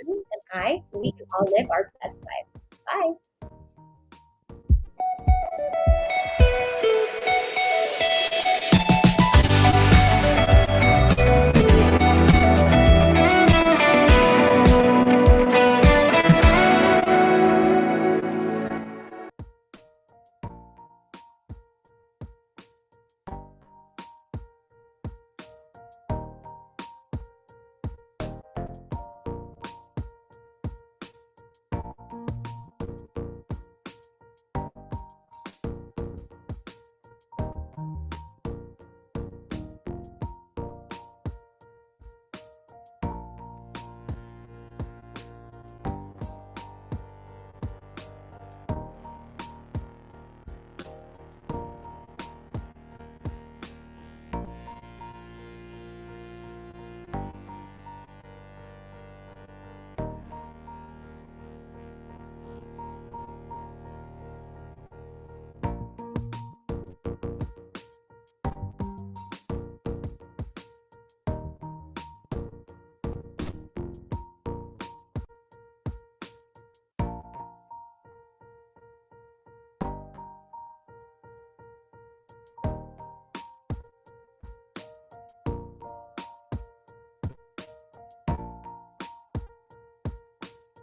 K: you and I, we can all live our best lives. Bye.